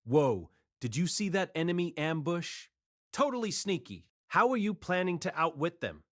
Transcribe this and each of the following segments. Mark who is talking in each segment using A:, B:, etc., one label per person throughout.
A: Whoa, did you see that enemy ambush? Totally sneaky. How are you planning to outwit them?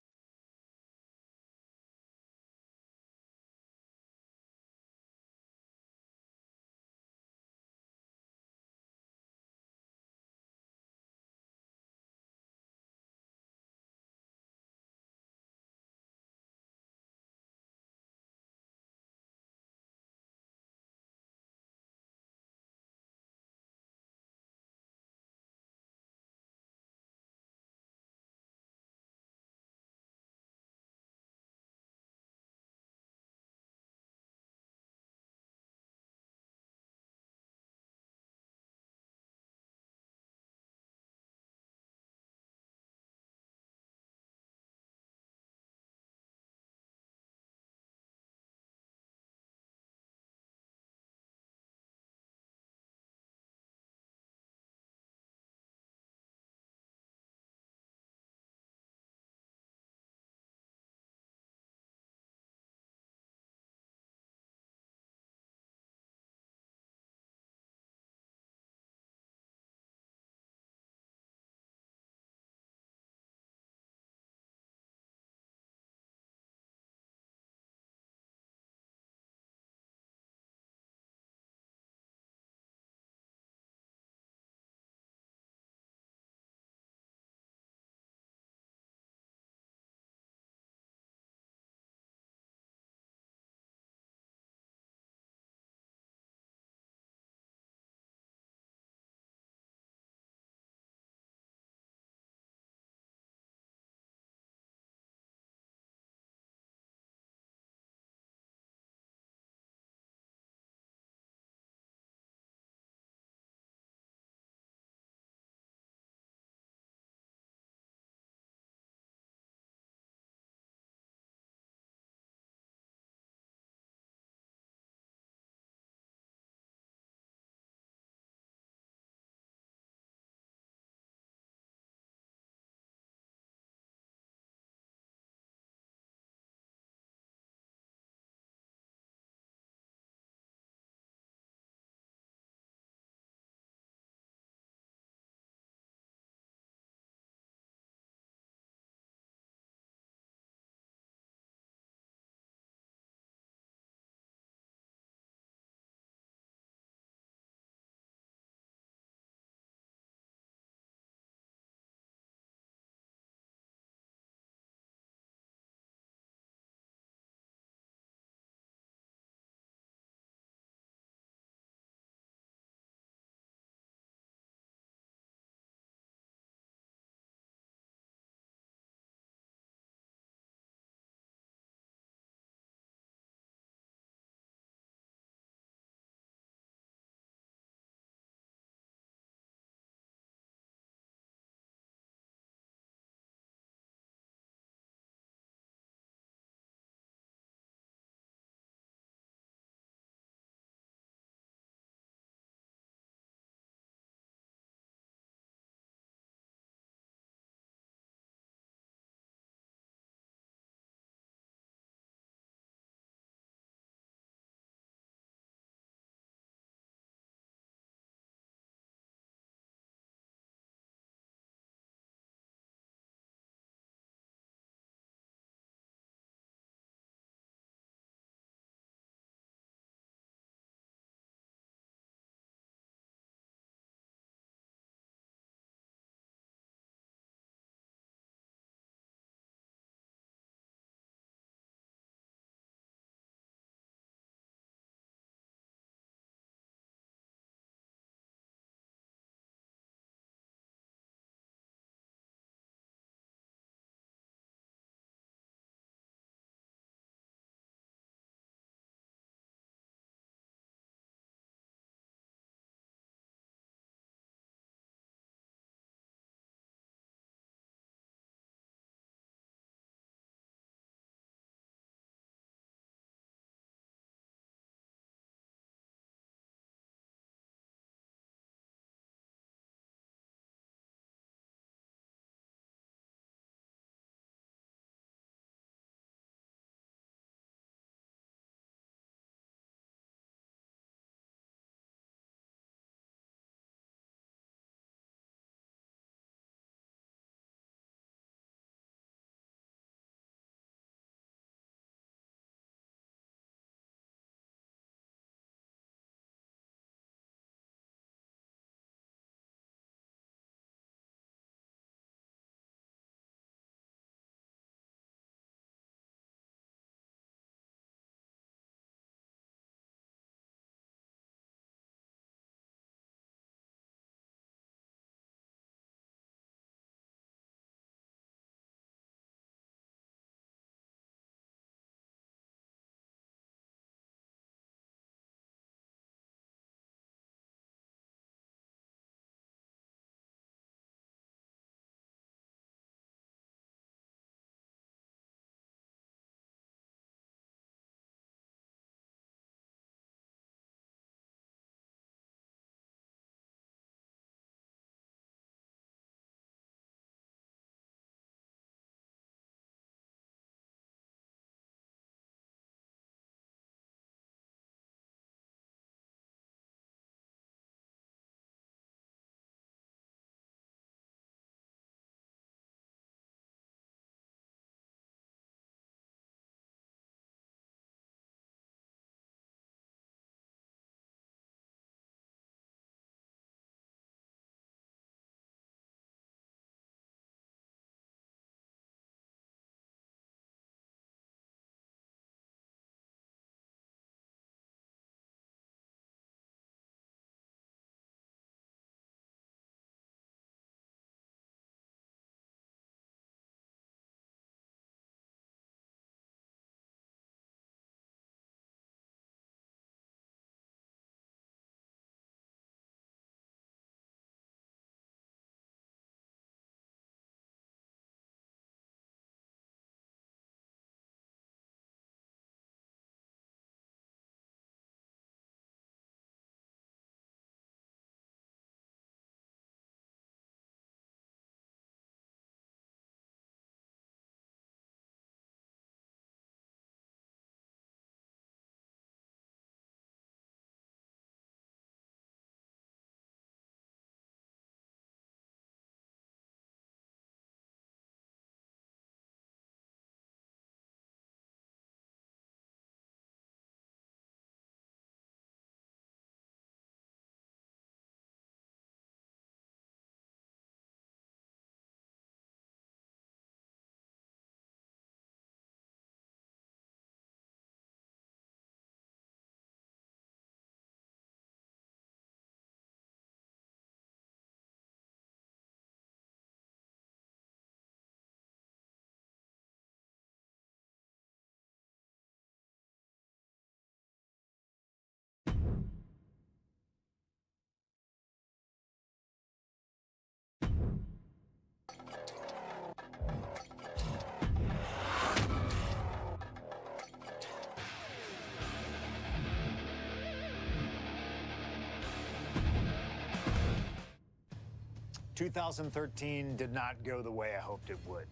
B: 2013 did not go the way I hoped it would.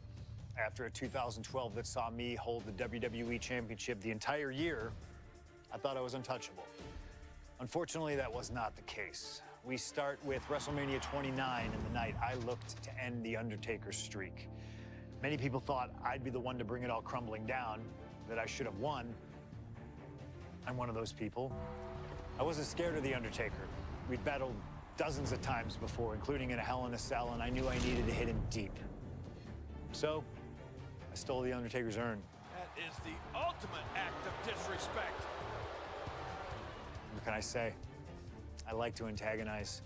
B: After a 2012 that saw me hold the WWE Championship the entire year, I thought I was untouchable. Unfortunately, that was not the case. We start with WrestleMania 29 and the night I looked to end The Undertaker's streak. Many people thought I'd be the one to bring it all crumbling down, that I should have won. I'm one of those people. I wasn't scared of The Undertaker. We'd battled dozens of times before, including in a Hell in a Cell, and I knew I needed to hit him deep. So, I stole The Undertaker's urn.
C: That is the ultimate act of disrespect.
B: What can I say? I like to antagonize.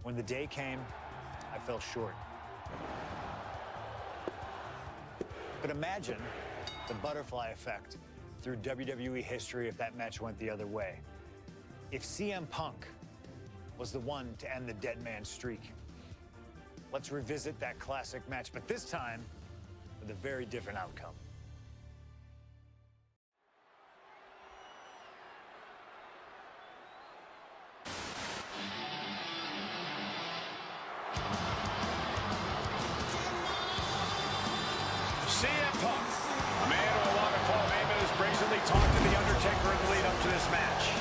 B: When the day came, I fell short. But imagine the butterfly effect through WWE history if that match went the other way. If CM Punk was the one to end the dead man streak. Let's revisit that classic match, but this time with a very different outcome.
C: CM Punk, a man who, along with Paul Heyman, has brazenly talked to The Undertaker in the lead up to this match.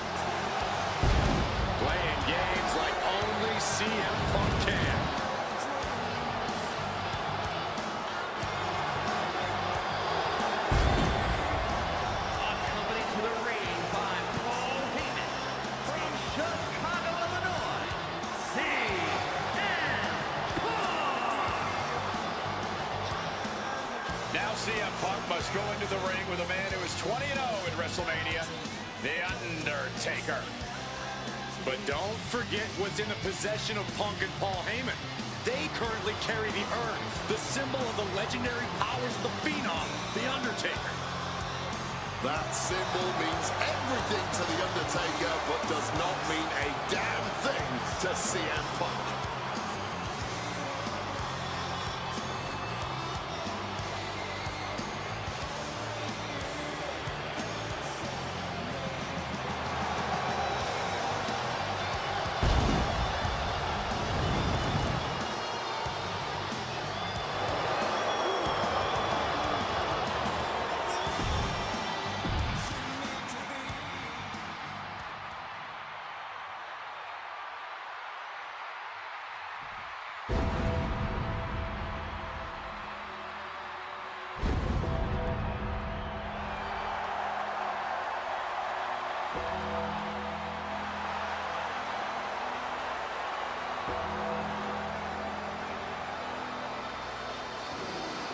C: Playing games like only CM Punk can.
D: Accompanied to the ring by Paul Heyman from Chicago, Illinois, CM Punk.
C: Now CM Punk must go into the ring with a man who is 20-0 in WrestleMania, The Undertaker. But don't forget what's in the possession of Punk and Paul Heyman. They currently carry the urn, the symbol of the legendary powers of the Phenom, The Undertaker.
E: That symbol means everything to The Undertaker, but does not mean a damn thing to CM Punk.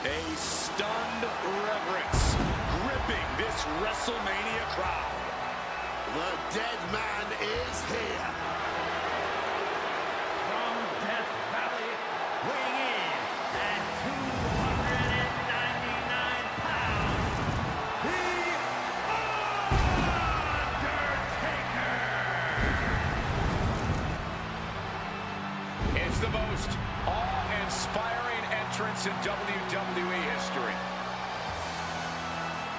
C: A stunned reverence gripping this WrestleMania crowd.
E: The dead man is here.
D: From Death Valley, weighing in at 299 pounds, The Undertaker!
C: It's the most awe-inspiring entrance in WWE history.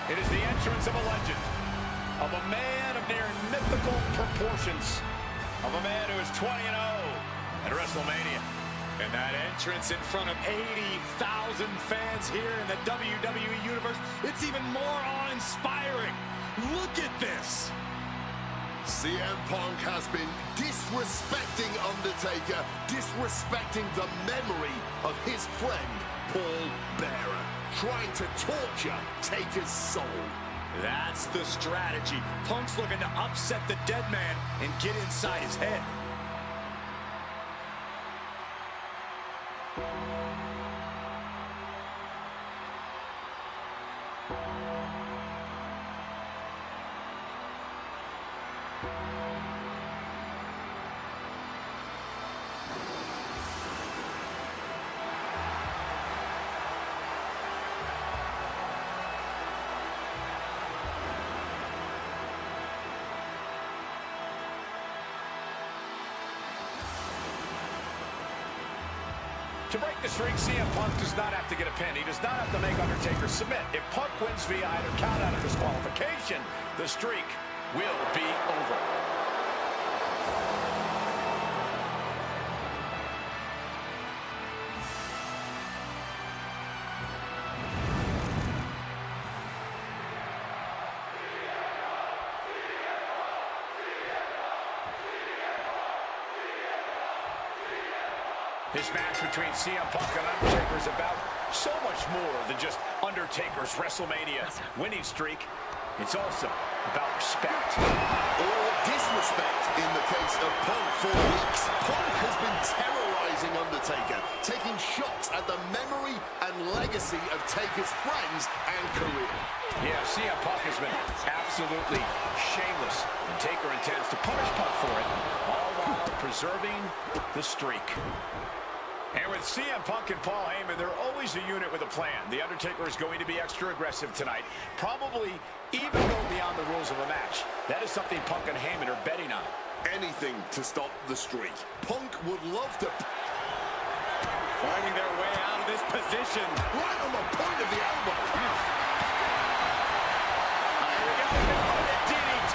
C: It is the entrance of a legend, of a man of near mythical proportions, of a man who is 20-0 at WrestleMania. And that entrance in front of 80,000 fans here in the WWE Universe, it's even more awe-inspiring. Look at this.
E: CM Punk has been disrespecting Undertaker, disrespecting the memory of his friend, Paul Bearer, trying to torture Taker's soul.
C: That's the strategy. Punk's looking to upset the dead man and get inside his head. To break the streak, CM Punk does not have to get a pin. He does not have to make Undertaker submit. If Punk wins via either count out or disqualification, the streak will be over. This match between CM Punk and Undertaker is about so much more than just Undertaker's WrestleMania winning streak. It's also about respect.
E: Or disrespect in the case of Punk for weeks. Punk has been terrorizing Undertaker, taking shots at the memory and legacy of Taker's friends and career.
C: Yeah, CM Punk has been absolutely shameless, and Taker intends to punish Punk for it, all while preserving the streak. And with CM Punk and Paul Heyman, they're always a unit with a plan. The Undertaker is going to be extra aggressive tonight, probably even go beyond the rules of a match. That is something Punk and Heyman are betting on.
E: Anything to stop the streak. Punk would love to...
C: Finding their way out of this position.
E: Right on the point of the elbow.
C: DDT.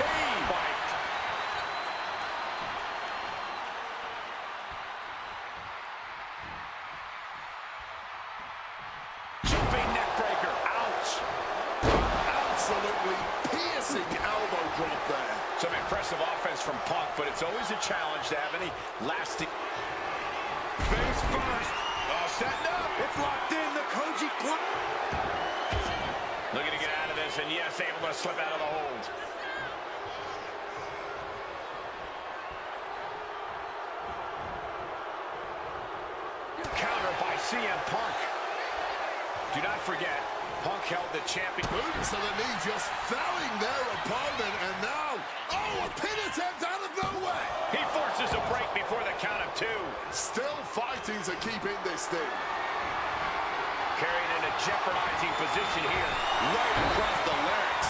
C: Jumping neck breaker. Ouch.
E: Absolutely piercing elbow drop there.
C: Some impressive offense from Punk, but it's always a challenge to have any lasting... Face first. Oh, setting up. It's locked in. The Koji Club. Looking to get out of this, and yes, able to slip out of the hold. Counter by CM Punk. Do not forget, Punk held the champion.
E: Boot to the knee, just felling their opponent, and now, oh, a pin attempt out of nowhere.
C: He forces a break before the count of two.
E: Still fighting to keep in this thing.
C: Carried in a jeopardizing position here. Right across the larynx.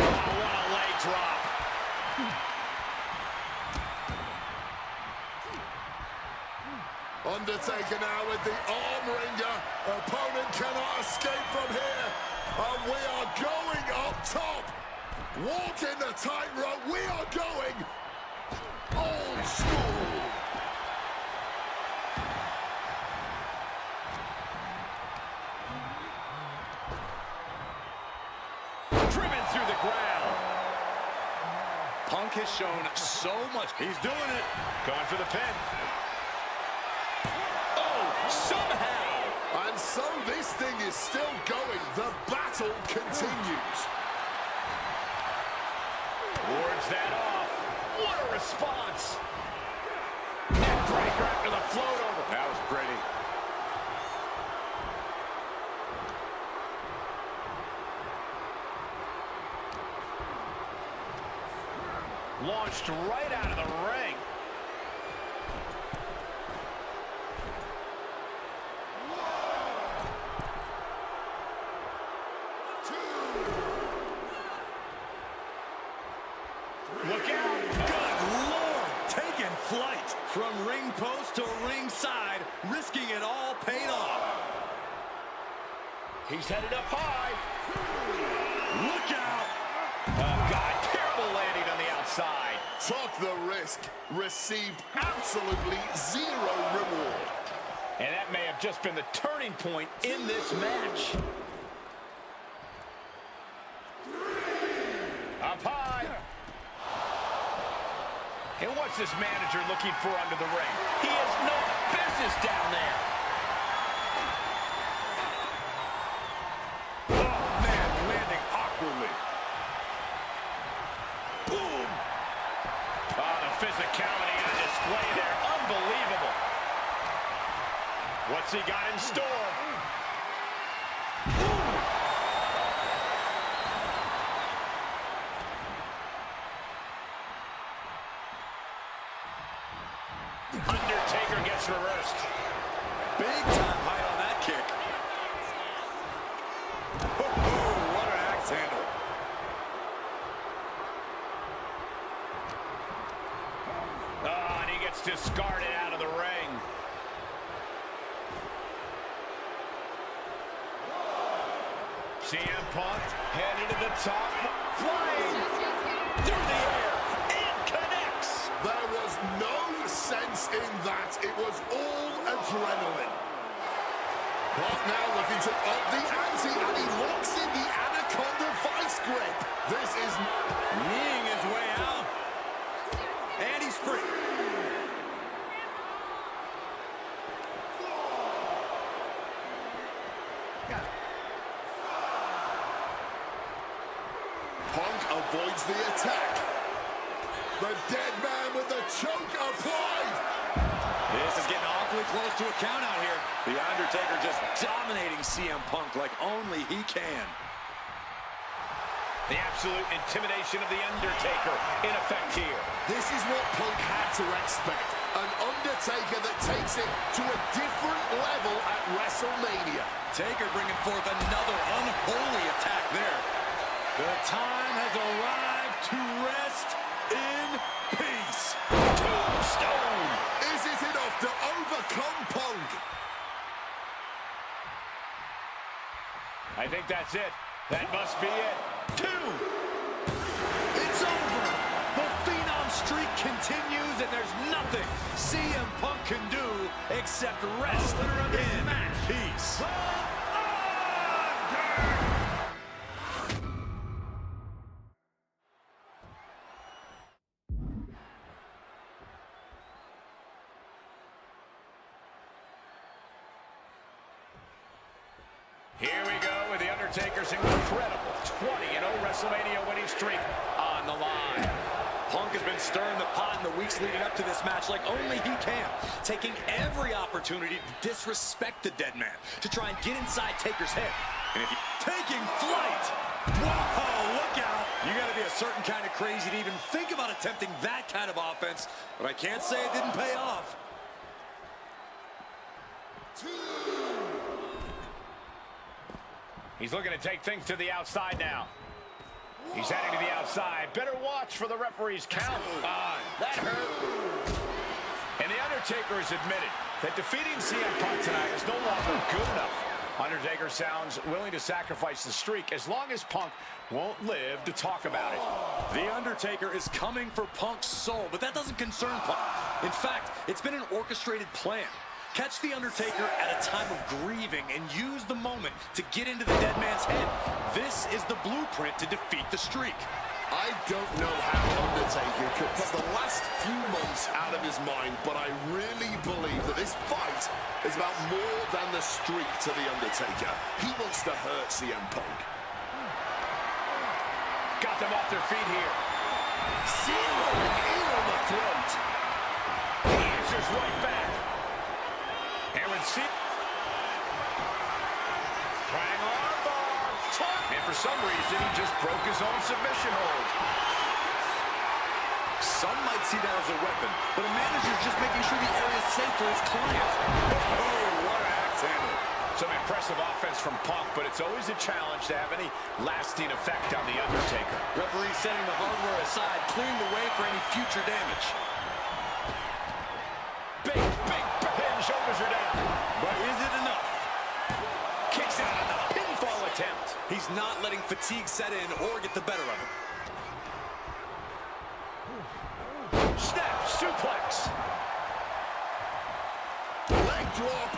C: Oh, what a leg drop.
E: Undertaker now with the arm wringer. Opponent cannot escape from here. And we are going up top. Walking the tightrope. We are going old school.
C: Driven through the ground. Punk has shown so much. He's doing it. Going for the pin.
E: And so this thing is still going. The battle continues.
C: Wards that off. What a response. Neck breaker after the float over. That was pretty. Launched right out of the ring. Look out! Good Lord! Taking flight from ring post to ringside, risking it all paid off. He's headed up high. Look out! Oh, God, terrible landing on the outside.
E: Took the risk, received absolutely zero reward.
C: And that may have just been the turning point in this match. Up high. And what's this manager looking for under the ring? He has no business down there. Oh, man, landing awkwardly. Boom. Oh, the physicality on display there. Unbelievable. What's he got in store? Undertaker gets reversed. Big time height on that kick. Oh, what an axe handle. Oh, and he gets discarded out of the ring. CM Punk headed to the top, flying through the air, and connects.
E: There was no sense in that. It was all adrenaline. Punk now looking to up the ante, and he locks in the Anaconda vice grip. This is
C: kneeing his way out, and he's free.
E: avoids the attack. The dead man with the choke applied.
C: This is getting awfully close to a count out here. The Undertaker just dominating CM Punk like only he can. The absolute intimidation of The Undertaker in effect here.
E: This is what Punk had to expect. An Undertaker that takes it to a different level at WrestleMania.
C: Taker bringing forth another unholy attack there. The time has arrived to rest in peace. Tombstone.
E: Is it enough to overcome Punk?
C: I think that's it. That must be it. 2.
D: It's over. The Phenom streak continues, and there's nothing CM Punk can do except rest in peace.
C: Here we go with The Undertaker's incredible 20-0 WrestleMania winning streak on the line. Punk has been stirring the pot in the weeks leading up to this match like only he can, taking every opportunity to disrespect the dead man, to try and get inside Taker's head. And if he taking flight, whoa, look out! You gotta be a certain kind of crazy to even think about attempting that kind of offense, but I can't say it didn't pay off. He's looking to take things to the outside now. He's heading to the outside. Better watch for the referee's count. That hurt. And The Undertaker has admitted that defeating CM Punk tonight is no longer good enough. Undertaker sounds willing to sacrifice the streak as long as Punk won't live to talk about it. The Undertaker is coming for Punk's soul, but that doesn't concern Punk. In fact, it's been an orchestrated plan. Catch The Undertaker at a time of grieving and use the moment to get into the dead man's head. This is the blueprint to defeat the streak.
E: I don't know how Undertaker could put the last few months out of his mind, but I really believe that this fight is about more than the streak to The Undertaker. He wants to hurt CM Punk.
C: Got them off their feet here.
E: Zeroing in on the throat.
C: He answers right back. Aaron C. Trying armbar. And for some reason, he just broke his own submission hold. Some might see that as a weapon, but a manager's just making sure the area is safe for his client. Oh, what an axe handle. Some impressive offense from Punk, but it's always a challenge to have any lasting effect on The Undertaker. Referee setting the hardware aside, clearing the way for any future damage. Big pin, shoulders are down. But is it enough? Kicks out on the pinfall attempt. He's not letting fatigue set in or get the better of him. Snap, suplex.
E: Leg drop.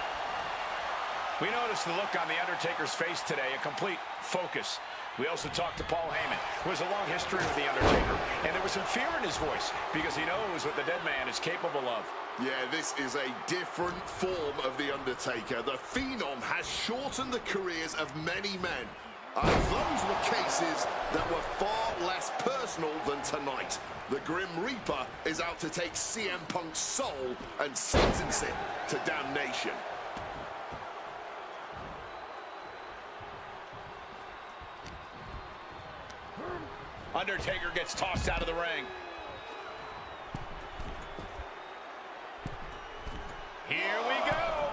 C: We noticed the look on The Undertaker's face today, a complete focus. We also talked to Paul Heyman, who has a long history with The Undertaker, and there was some fear in his voice because he knows what the dead man is capable of.
E: Yeah, this is a different form of The Undertaker. The Phenom has shortened the careers of many men. And those were cases that were far less personal than tonight. The Grim Reaper is out to take CM Punk's soul and sentence it to damnation.
C: Undertaker gets tossed out of the ring. Here we go.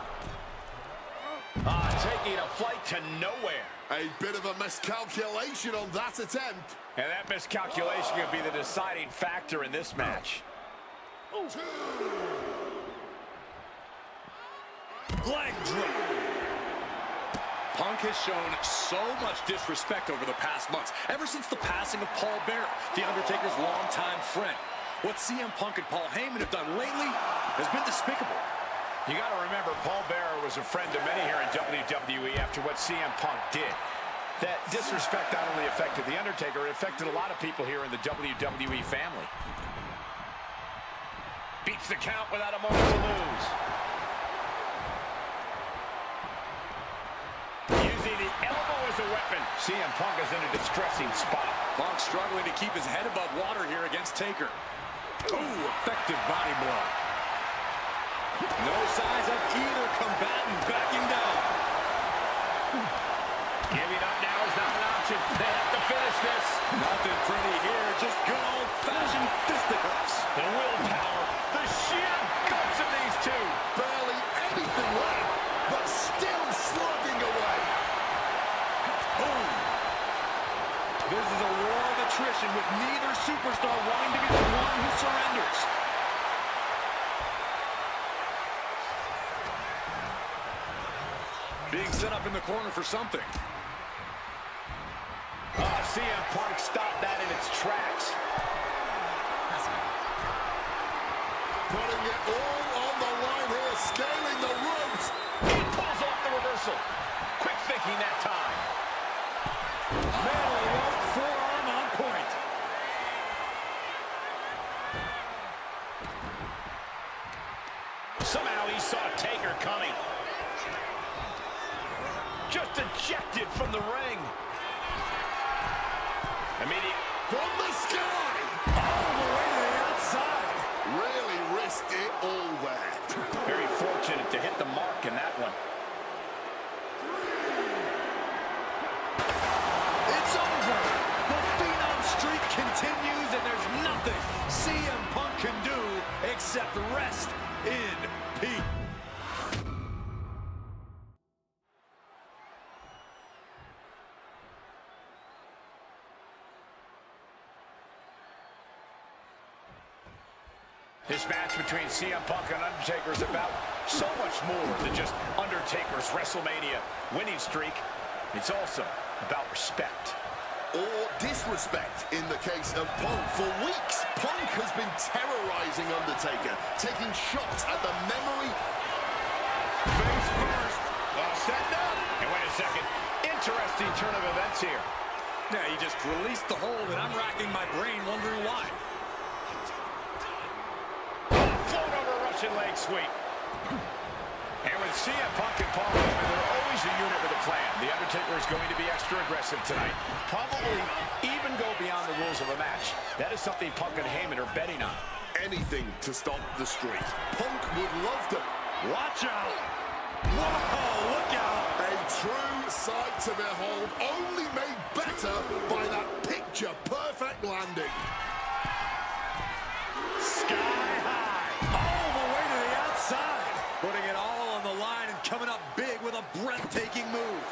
C: Taking a flight to nowhere.
E: A bit of a miscalculation on that attempt.
C: And that miscalculation could be the deciding factor in this match. Leg drop. Punk has shown so much disrespect over the past months, ever since the passing of Paul Bearer, The Undertaker's longtime friend. What CM Punk and Paul Heyman have done lately has been despicable. You got to remember, Paul Bearer was a friend of many here in WWE after what CM Punk did. That disrespect not only affected The Undertaker, it affected a lot of people here in the WWE family. Beats the count without a moment to lose. Using the elbow as a weapon. CM Punk is in a distressing spot.
D: Punk struggling to keep his head above water here against Taker. Ooh, effective body blow. No signs of either combatant backing down.
C: Giving up now is not an option. They have to finish this.
D: Nothing pretty here, just good old-fashioned fisticuffs.
C: The willpower, the sheer guts of these two.
E: Barely anything left, but still slugging away.
D: Boom. This is a war of attrition with neither superstar wanting to be the one who surrenders. Being set up in the corner for something.
C: CM Punk stopped that in its tracks.
E: Putting it all on the line here, scaling the ropes.
C: He pulls off the reversal. Quick thinking that time.
D: Manly right forearm on point.
C: Somehow he saw Taker coming. Just ejected from the ring. Immediate.
E: From the sky.
D: All the way to the outside.
E: Really risked it all there.
C: Very fortunate to hit the mark in that one.
D: It's over. The Phenom streak continues, and there's nothing CM Punk can do except rest in peace.
C: This match between CM Punk and Undertaker is about so much more than just Undertaker's WrestleMania winning streak. It's also about respect.
E: Or disrespect in the case of Punk. For weeks, Punk has been terrorizing Undertaker, taking shots at the memory.
C: Face first. Setting up. And wait a second. Interesting turn of events here.
D: Yeah, he just released the hold, and I'm racking my brain wondering why.
C: Float over Russian leg sweep. And with CM Punk and Paul Heyman, they're always a unit with a plan. The Undertaker is going to be extra aggressive tonight. Probably even go beyond the rules of a match. That is something Punk and Heyman are betting on.
E: Anything to stop the streak. Punk would love to.
D: Watch out. Whoa, look out.
E: A true sight to behold, only made better by that picture-perfect landing.
D: Sky high. All the way to the outside. Putting it all on the line and coming up big with a breathtaking move.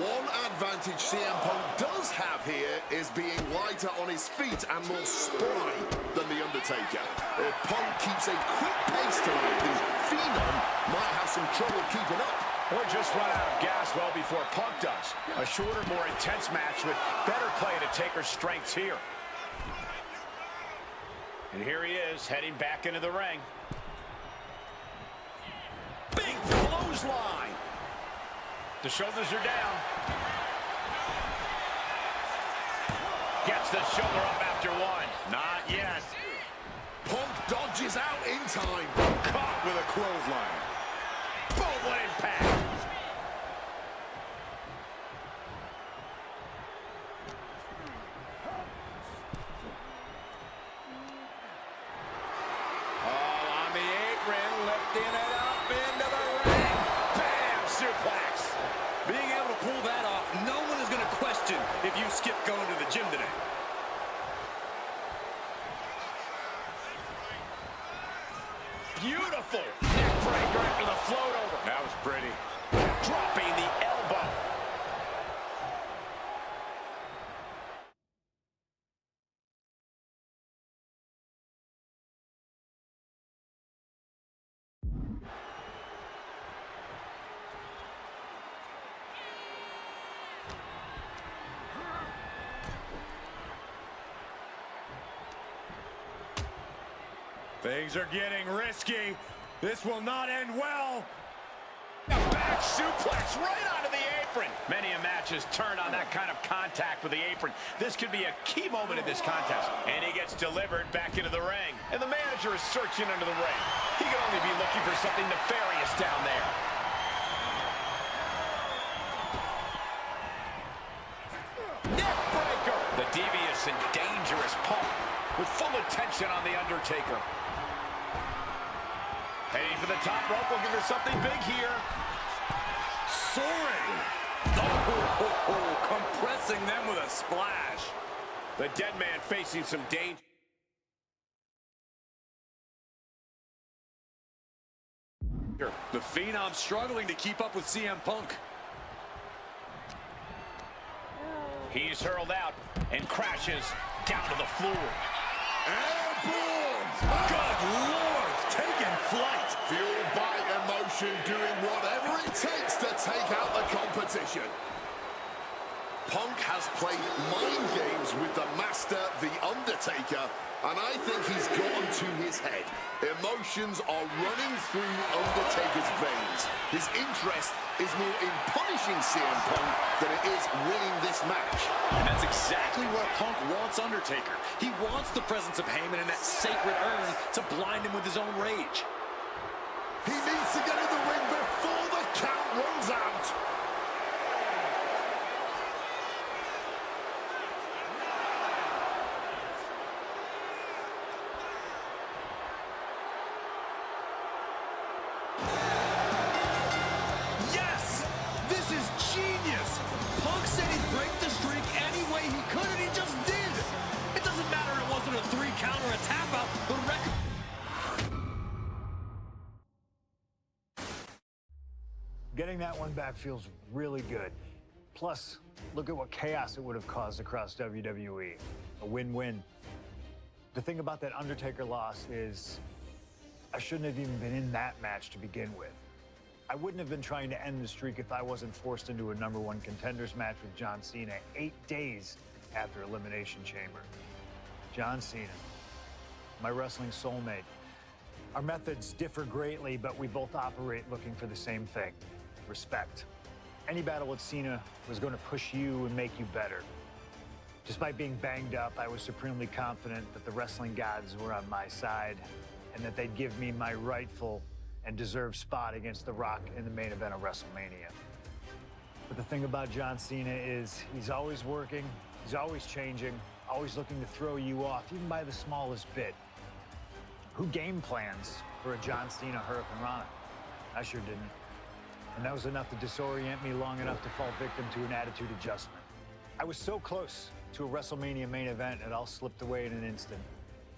E: One advantage CM Punk does have here is being lighter on his feet and more spry than The Undertaker. If Punk keeps a quick pace tonight, the Phenom might have some trouble keeping up.
C: Or just run out of gas well before Punk does. A shorter, more intense match with better play to Taker's strengths here. And here he is, heading back into the ring.
D: Big clothesline.
C: The shoulders are down. Gets the shoulder up after one. Not yet.
E: Punk dodges out in time.
D: Caught with a clothesline.
C: Boom, what impact.
D: On the apron, lifting it up into the ring.
C: Bam, suplex.
D: Being able to pull that off, no one is going to question if you skip going to the gym today.
C: Beautiful. Neck breaker after the float over.
D: That was pretty.
C: Dropping the elbow.
D: Things are getting risky. This will not end well.
C: A back suplex right onto the apron. Many a match has turned on that kind of contact with the apron. This could be a key moment in this contest. And he gets delivered back into the ring. And the manager is searching under the ring. He could only be looking for something nefarious down there. Neck breaker. vicious and dangerous Punk with full attention on The Undertaker. Heading for the top rope, looking for something big here.
D: Soaring. Oh, compressing them with a splash.
C: The dead man facing some danger.
D: The Phenom struggling to keep up with CM Punk.
C: He's hurled out and crashes down to the floor.
E: Airborne!
D: Good Lord, taking flight.
E: Fueled by emotion, doing whatever it takes to take out the competition. Punk has played mind games with the master, The Undertaker, and I think he's gotten to his head. Emotions are running through Undertaker's veins. His interest is more in punishing CM Punk than it is winning this match.
D: And that's exactly what Punk wants Undertaker. He wants the presence of Heyman in that sacred urn to blind him with his own rage.
E: He needs to get in the ring before the count runs out.
D: Yes! This is genius! Punk said he'd break the streak any way he could, and he just did! It doesn't matter it wasn't a 3 count or a tap out. The record...
B: Getting that one back feels really good. Plus, look at what chaos it would have caused across WWE. A win-win. The thing about that Undertaker loss is I shouldn't have even been in that match to begin with. I wouldn't have been trying to end the streak if I wasn't forced into a #1 contenders match with John Cena 8 days after Elimination Chamber. John Cena, my wrestling soulmate. Our methods differ greatly, but we both operate looking for the same thing: respect. Any battle with Cena was going to push you and make you better. Despite being banged up, I was supremely confident that the wrestling gods were on my side and that they'd give me my rightful and deserved spot against The Rock in the main event of WrestleMania. But the thing about John Cena is he's always working, he's always changing, always looking to throw you off, even by the smallest bit. Who game plans for a John Cena Hurricane Rana? I sure didn't. And that was enough to disorient me long enough to fall victim to an attitude adjustment. I was so close to a WrestleMania main event, it all slipped away in an instant.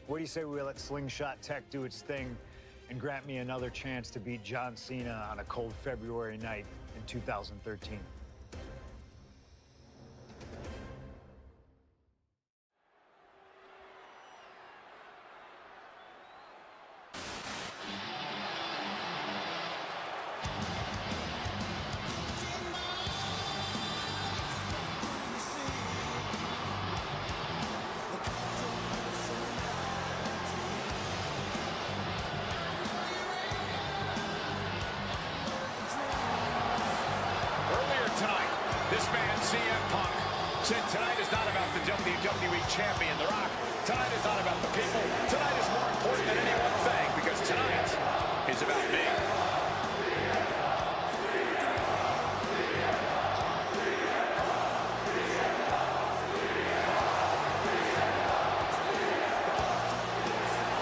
B: What do you say we let Slingshot Tech do its thing and grant me another chance to beat John Cena on a cold February night in 2013?
C: This man, CM Punk, said tonight is not about the WWE Champion, The Rock. Tonight is not about the people. Tonight is more important than any one thing, because tonight is about me.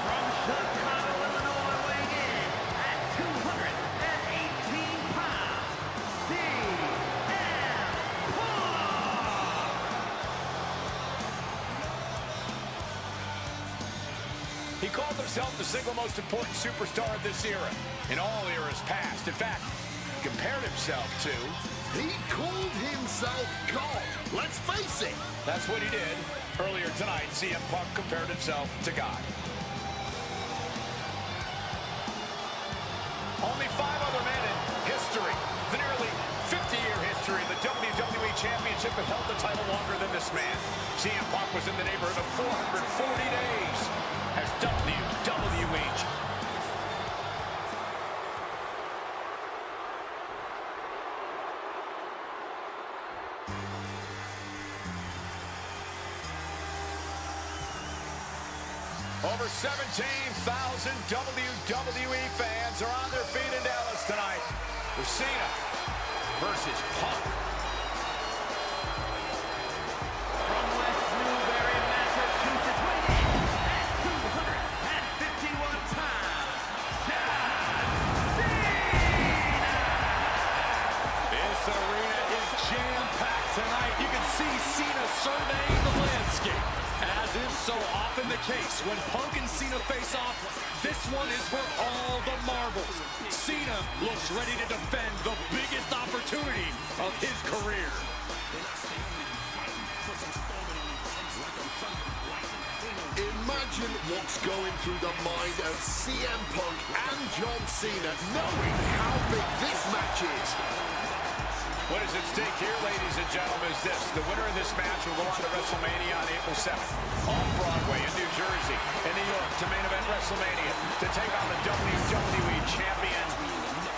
F: From Chicago, Illinois, weighing in at 218 pounds, CM
C: He called himself the single most important superstar of this era, in all eras past. In fact, compared himself to...
E: He called himself God. Let's face it.
C: That's what he did. Earlier tonight, CM Punk compared himself to God. Only 5 other men in history, the nearly 50-year history of the WWE Championship, have held the title longer than this man. CM Punk was in the neighborhood of 440 days as WWE. Over 17,000 WWE fans are on their feet in Dallas tonight for Cena versus Punk.
F: From West Newbury,
D: so often the case, when Punk and Cena face off, this one is for all the marbles. Cena looks ready to defend the biggest opportunity of his career.
E: Imagine what's going through the mind of CM Punk and John Cena, knowing how big this match is.
C: What is at stake here, ladies and gentlemen, is this. The winner of this match will go on to WrestleMania on April 7th. On Broadway in New Jersey, in New York, to main event WrestleMania, to take on the WWE Champion,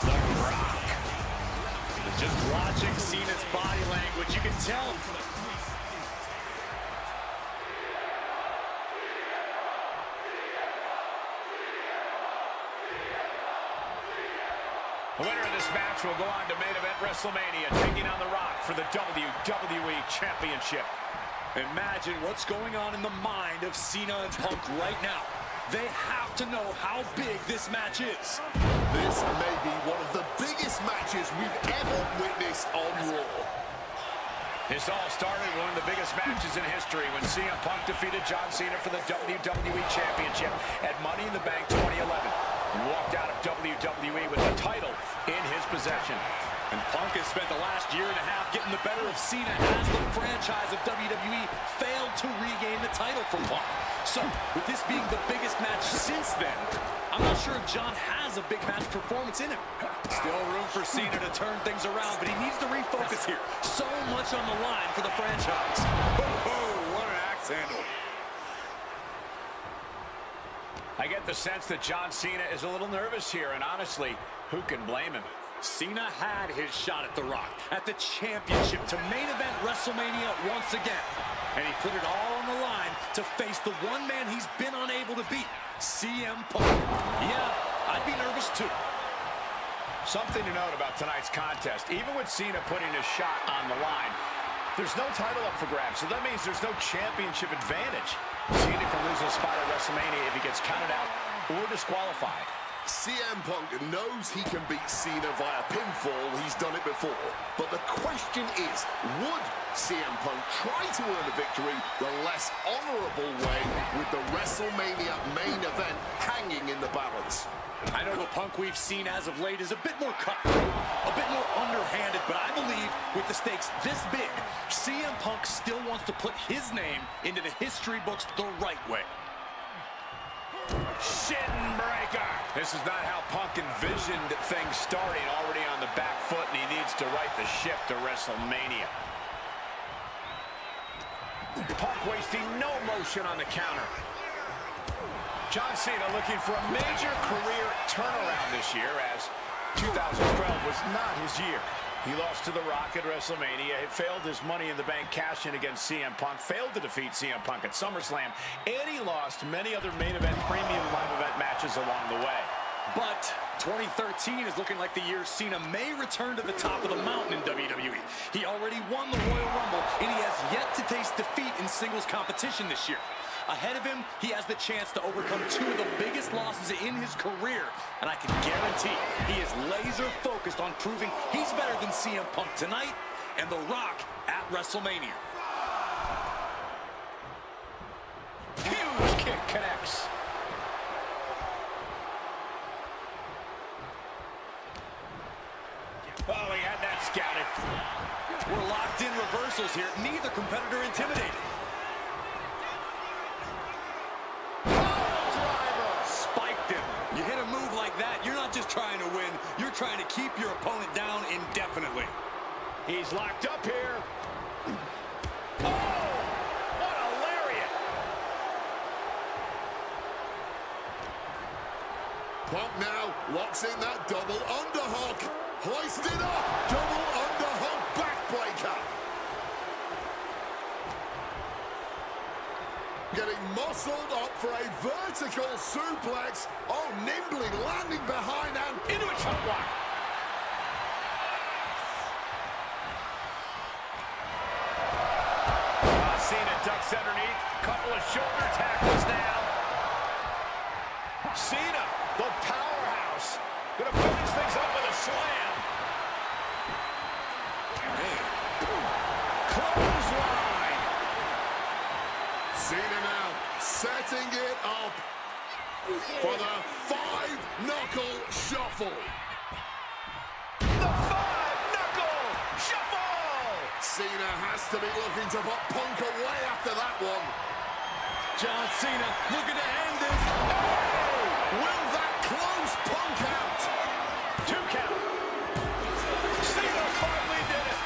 C: The Rock.
D: Just watching Cena's body language, you can tell.
C: The winner of this match will go on to main event WrestleMania, taking on The Rock for the WWE Championship.
D: Imagine what's going on in the mind of Cena and Punk right now. They have to know how big this match is.
E: This may be one of the biggest matches we've ever witnessed on Raw.
C: This all started with one of the biggest matches in history when CM Punk defeated John Cena for the WWE Championship at Money in the Bank 2011. He walked out of WWE with the title in his possession.
D: And Punk has spent the last year and a half getting the better of Cena as the franchise of WWE failed to regain the title from Punk. So, with this being the biggest match since then, I'm not sure if John has a big match performance in him. Still room for Cena to turn things around, but he needs to refocus here. So much on the line for the franchise. Oh, what an axe handle.
C: I get the sense that John Cena is a little nervous here, and honestly, who can blame him?
D: Cena had his shot at The Rock, at the championship, to main event WrestleMania once again. And he put it all on the line to face the one man he's been unable to beat, CM Punk. Yeah, I'd be nervous too.
C: Something to note about tonight's contest, even with Cena putting his shot on the line, there's no title up for grabs, so that means there's no championship advantage. Cena can lose his spot at WrestleMania if he gets counted out or disqualified.
E: CM Punk knows he can beat Cena via pinfall. He's done it before. But the question is, would CM Punk try to earn a victory the less honorable way with the WrestleMania main event hanging in the balance?
D: I know the Punk we've seen as of late is a bit more cutthroat, a bit more underhanded, but I believe with the stakes this big, CM Punk still wants to put his name into the history books the right way.
C: Shin breaker. This is not how Punk envisioned things starting, already on the back foot, and he needs to right the ship to WrestleMania. Punk wasting no motion on the counter. John Cena looking for a major career turnaround this year, as 2012 was not his year. He lost to The Rock at WrestleMania. It failed his Money in the Bank cash-in against CM Punk. Failed to defeat CM Punk at SummerSlam. And he lost many other main event, premium live event matches along the way.
D: But 2013 is looking like the year Cena may return to the top of the mountain in WWE. He already won the Royal Rumble, and he has yet to taste defeat in singles competition this year. Ahead of him, he has the chance to overcome two of the biggest losses in his career. And I can guarantee he is laser focused on proving he's better than CM Punk tonight and The Rock at WrestleMania.
C: Huge kick connects. Oh, he had that scouted.
D: We're locked in reversals here. Neither competitor intimidated. You hit a move like that, you're not just trying to win, you're trying to keep your opponent down indefinitely.
C: He's locked up here. Oh, what a lariat.
E: Punk now locks in that double underhook. Hoisted up. Double underhook backbreaker. Getting muscled up for a vertical suplex. Oh, nimbly landing behind and
C: Into a chop block. Cena ducks underneath. Couple of shoulder tackles now. Cena, the powerhouse, gonna finish things up with a slam. Clothesline.
E: Cena now setting it up for the five-knuckle shuffle.
C: The five-knuckle shuffle!
E: Cena has to be looking to put Punk away after that one.
D: John Cena looking to end this.
E: Oh! Will that close Punk out?
C: 2 count. Cena finally did it.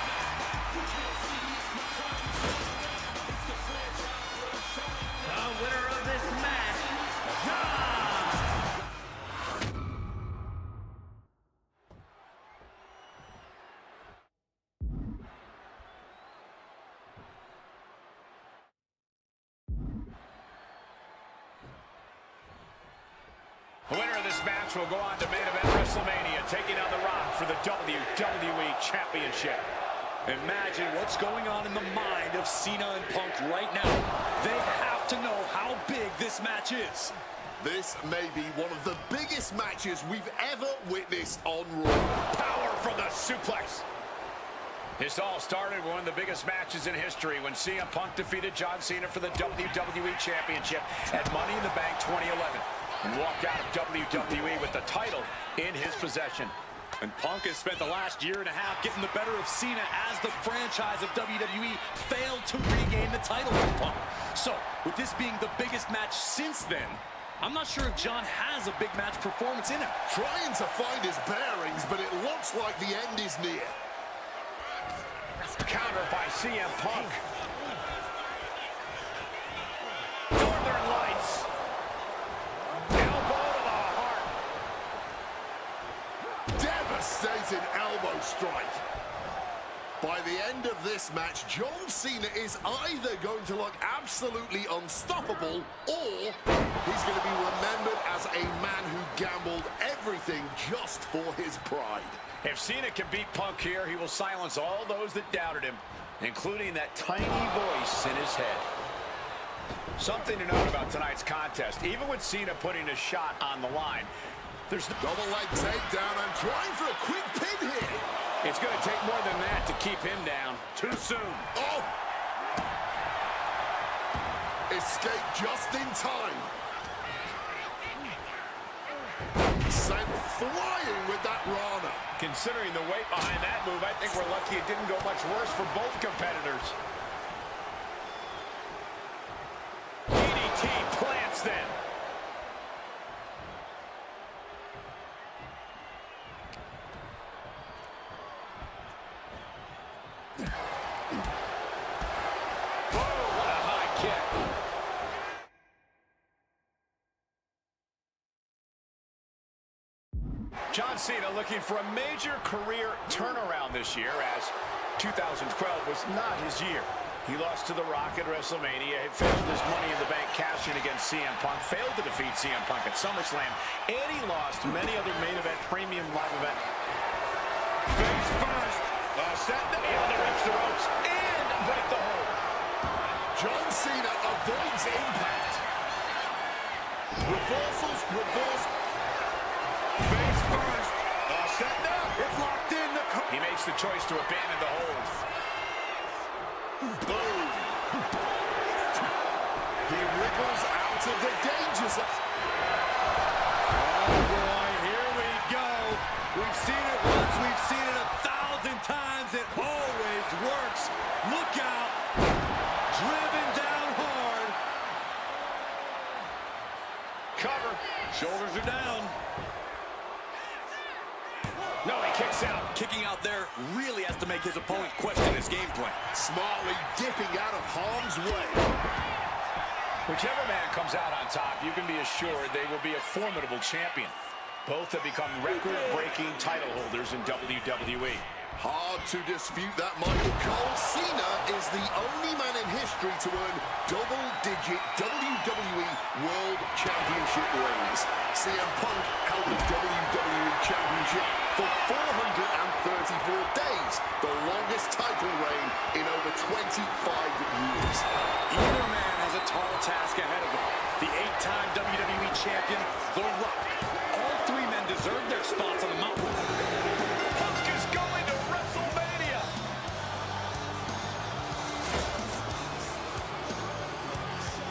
F: The winner of this match, John.
C: The winner of this match will go on to main event WrestleMania, taking on The Rock for the WWE Championship.
D: Imagine what's going on in the mind of Cena and Punk right now. They have to know how big this match is.
E: This may be one of the biggest matches we've ever witnessed on Raw.
C: Power from the suplex. This all started with one of the biggest matches in history when CM Punk defeated John Cena for the WWE Championship at Money in the Bank 2011 and walked out of WWE with the title in his possession.
D: And Punk has spent the last year and a half getting the better of Cena as the franchise of WWE failed to regain the title from Punk. So, with this being the biggest match since then, I'm not sure if John has a big match performance in him.
E: Trying to find his bearings, but it looks like the end is near.
C: Counter by CM Punk. Northern Lights. Elbow to the heart.
E: Devastating elbow strike. By the end of this match, John Cena is either going to look absolutely unstoppable, or he's going to be remembered as a man who gambled everything just for his pride.
C: If Cena can beat Punk here, he will silence all those that doubted him, including that tiny voice in his head. Something to note about tonight's contest, even with Cena putting a shot on the line, there's
E: Double leg takedown and trying for a quick pin here.
C: it's going to take more than that to keep him down too soon.
E: Oh! Escape just in time. Sent flying with that Rana.
C: Considering the weight behind that move, I think we're lucky it didn't go much worse for both competitors. DDT plants them. Whoa, what a high kick. John Cena looking for a major career turnaround this year, as 2012 was not his year. He lost to The Rock at WrestleMania, had failed his Money in the Bank cash-in against CM Punk, failed to defeat CM Punk at SummerSlam, and he lost many other main event, premium live event. Face first, set to be able to reach the ropes and break the hold.
E: John Cena avoids impact. Reversals, reverse.
C: Face first, set up, it's locked in. He makes the choice to abandon the hold.
E: Boom. He wriggles out of the danger zone.
D: Oh boy, here we go. We've seen it once, we've seen it 1,000 times. It always works. Look out. Driven down hard.
C: Cover.
D: Shoulders are down.
C: No, he kicks out.
D: Kicking out there really has to make his opponent question his game plan.
E: Smartly dipping out of harm's way.
C: Whichever man comes out on top, you can be assured they will be a formidable champion. Both have become record-breaking title holders in WWE.
E: Hard to dispute that, Michael Cole. Cena is the only man in history to earn double-digit WWE World Championship rings. CM Punk held the WWE Championship for 434 days, the longest title reign in over 25 years.
D: Either man has a tall task ahead of him. The 8-time WWE Champion, The Rock. All three men deserve their spots on the mountain.
C: Punk is going to WrestleMania.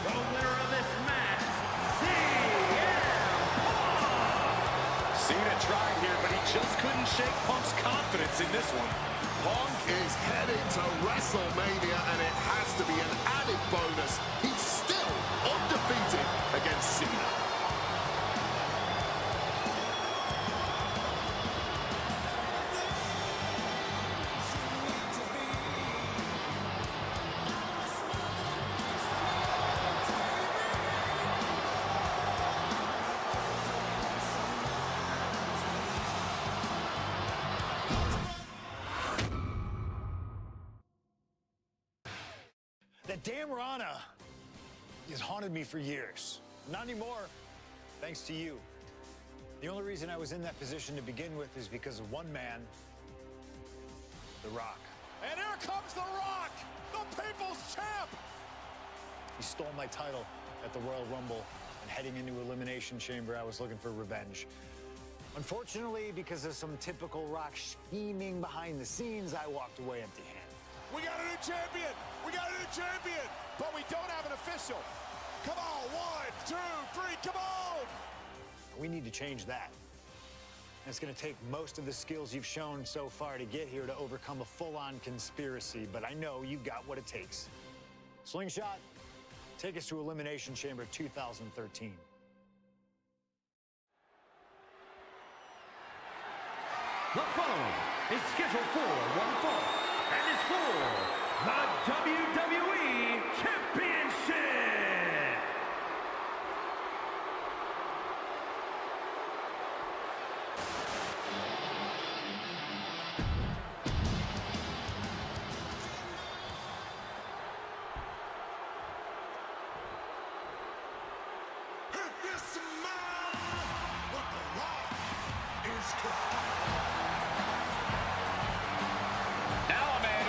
F: The winner of this match,
D: Cena tried here, but he just couldn't shake Punk's confidence in this one.
E: Punk is heading to WrestleMania, and it has to be an added bonus. He's still undefeated against Cena.
B: That damn Rana has haunted me for years. Not anymore, thanks to you. The only reason I was in that position to begin with is because of one man, The Rock.
C: And here comes The Rock, the People's Champ.
B: He stole my title at the Royal Rumble, and heading into Elimination Chamber, I was looking for revenge. Unfortunately, because of some typical Rock scheming behind the scenes, I walked away empty-handed.
C: We got a new champion. We got a new champion. But we don't have an official. Come on, 1, 2, 3, come on.
B: We need to change that. And it's going to take most of the skills you've shown so far to get here to overcome a full-on conspiracy, but I know you've got what it takes. Slingshot, take us to Elimination Chamber 2013.
F: The following is scheduled for one fall and is for the WWE Championship.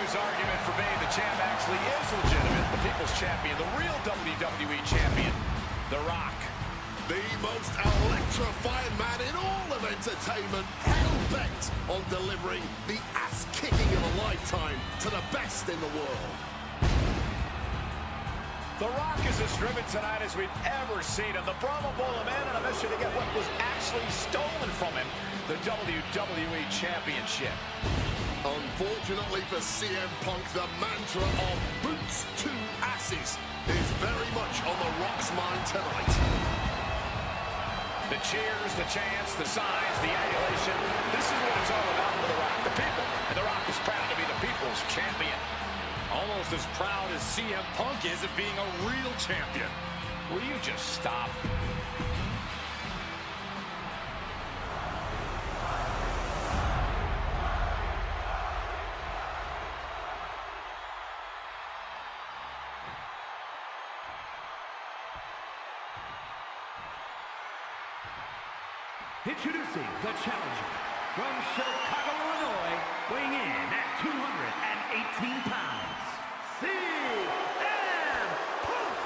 C: Argument for being the champ actually is legitimate. The People's Champion, the real WWE Champion, The Rock.
E: The most electrifying man in all of entertainment, hell-bent on delivering the ass-kicking of a lifetime to the best in the world.
C: The Rock is as driven tonight as we've ever seen him. The Brahma Bull, a man on a mission to get what was actually stolen from him, the WWE Championship.
E: Unfortunately for CM Punk, the mantra of boots to asses is very much on The Rock's mind tonight.
C: The cheers, the chants, the signs, the adulation. This is what it's all about for The Rock, the people. And The Rock is proud to be the People's Champion.
D: Almost as proud as CM Punk is of being a real champion.
C: Will you just stop?
F: Introducing the challenger from Chicago, Illinois, weighing in at 218 pounds, CM Punk!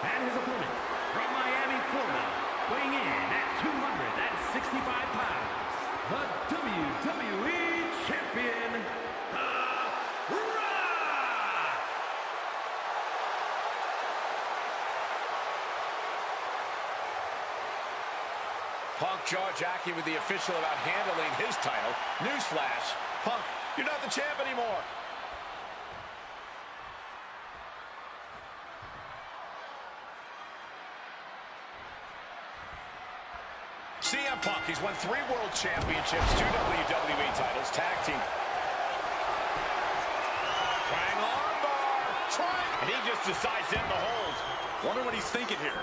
F: And his opponent from Miami, Florida, weighing in at 265 pounds, the WWE Champion, The Rock!
C: Punk jaw-jacking with the official about handling his title. Newsflash, Punk, you're not the champ anymore. CM Punk, he's won 3 world championships, 2 WWE titles, tag team. Bang armbar, and he just decides to end the hold.
D: Wonder what he's thinking here.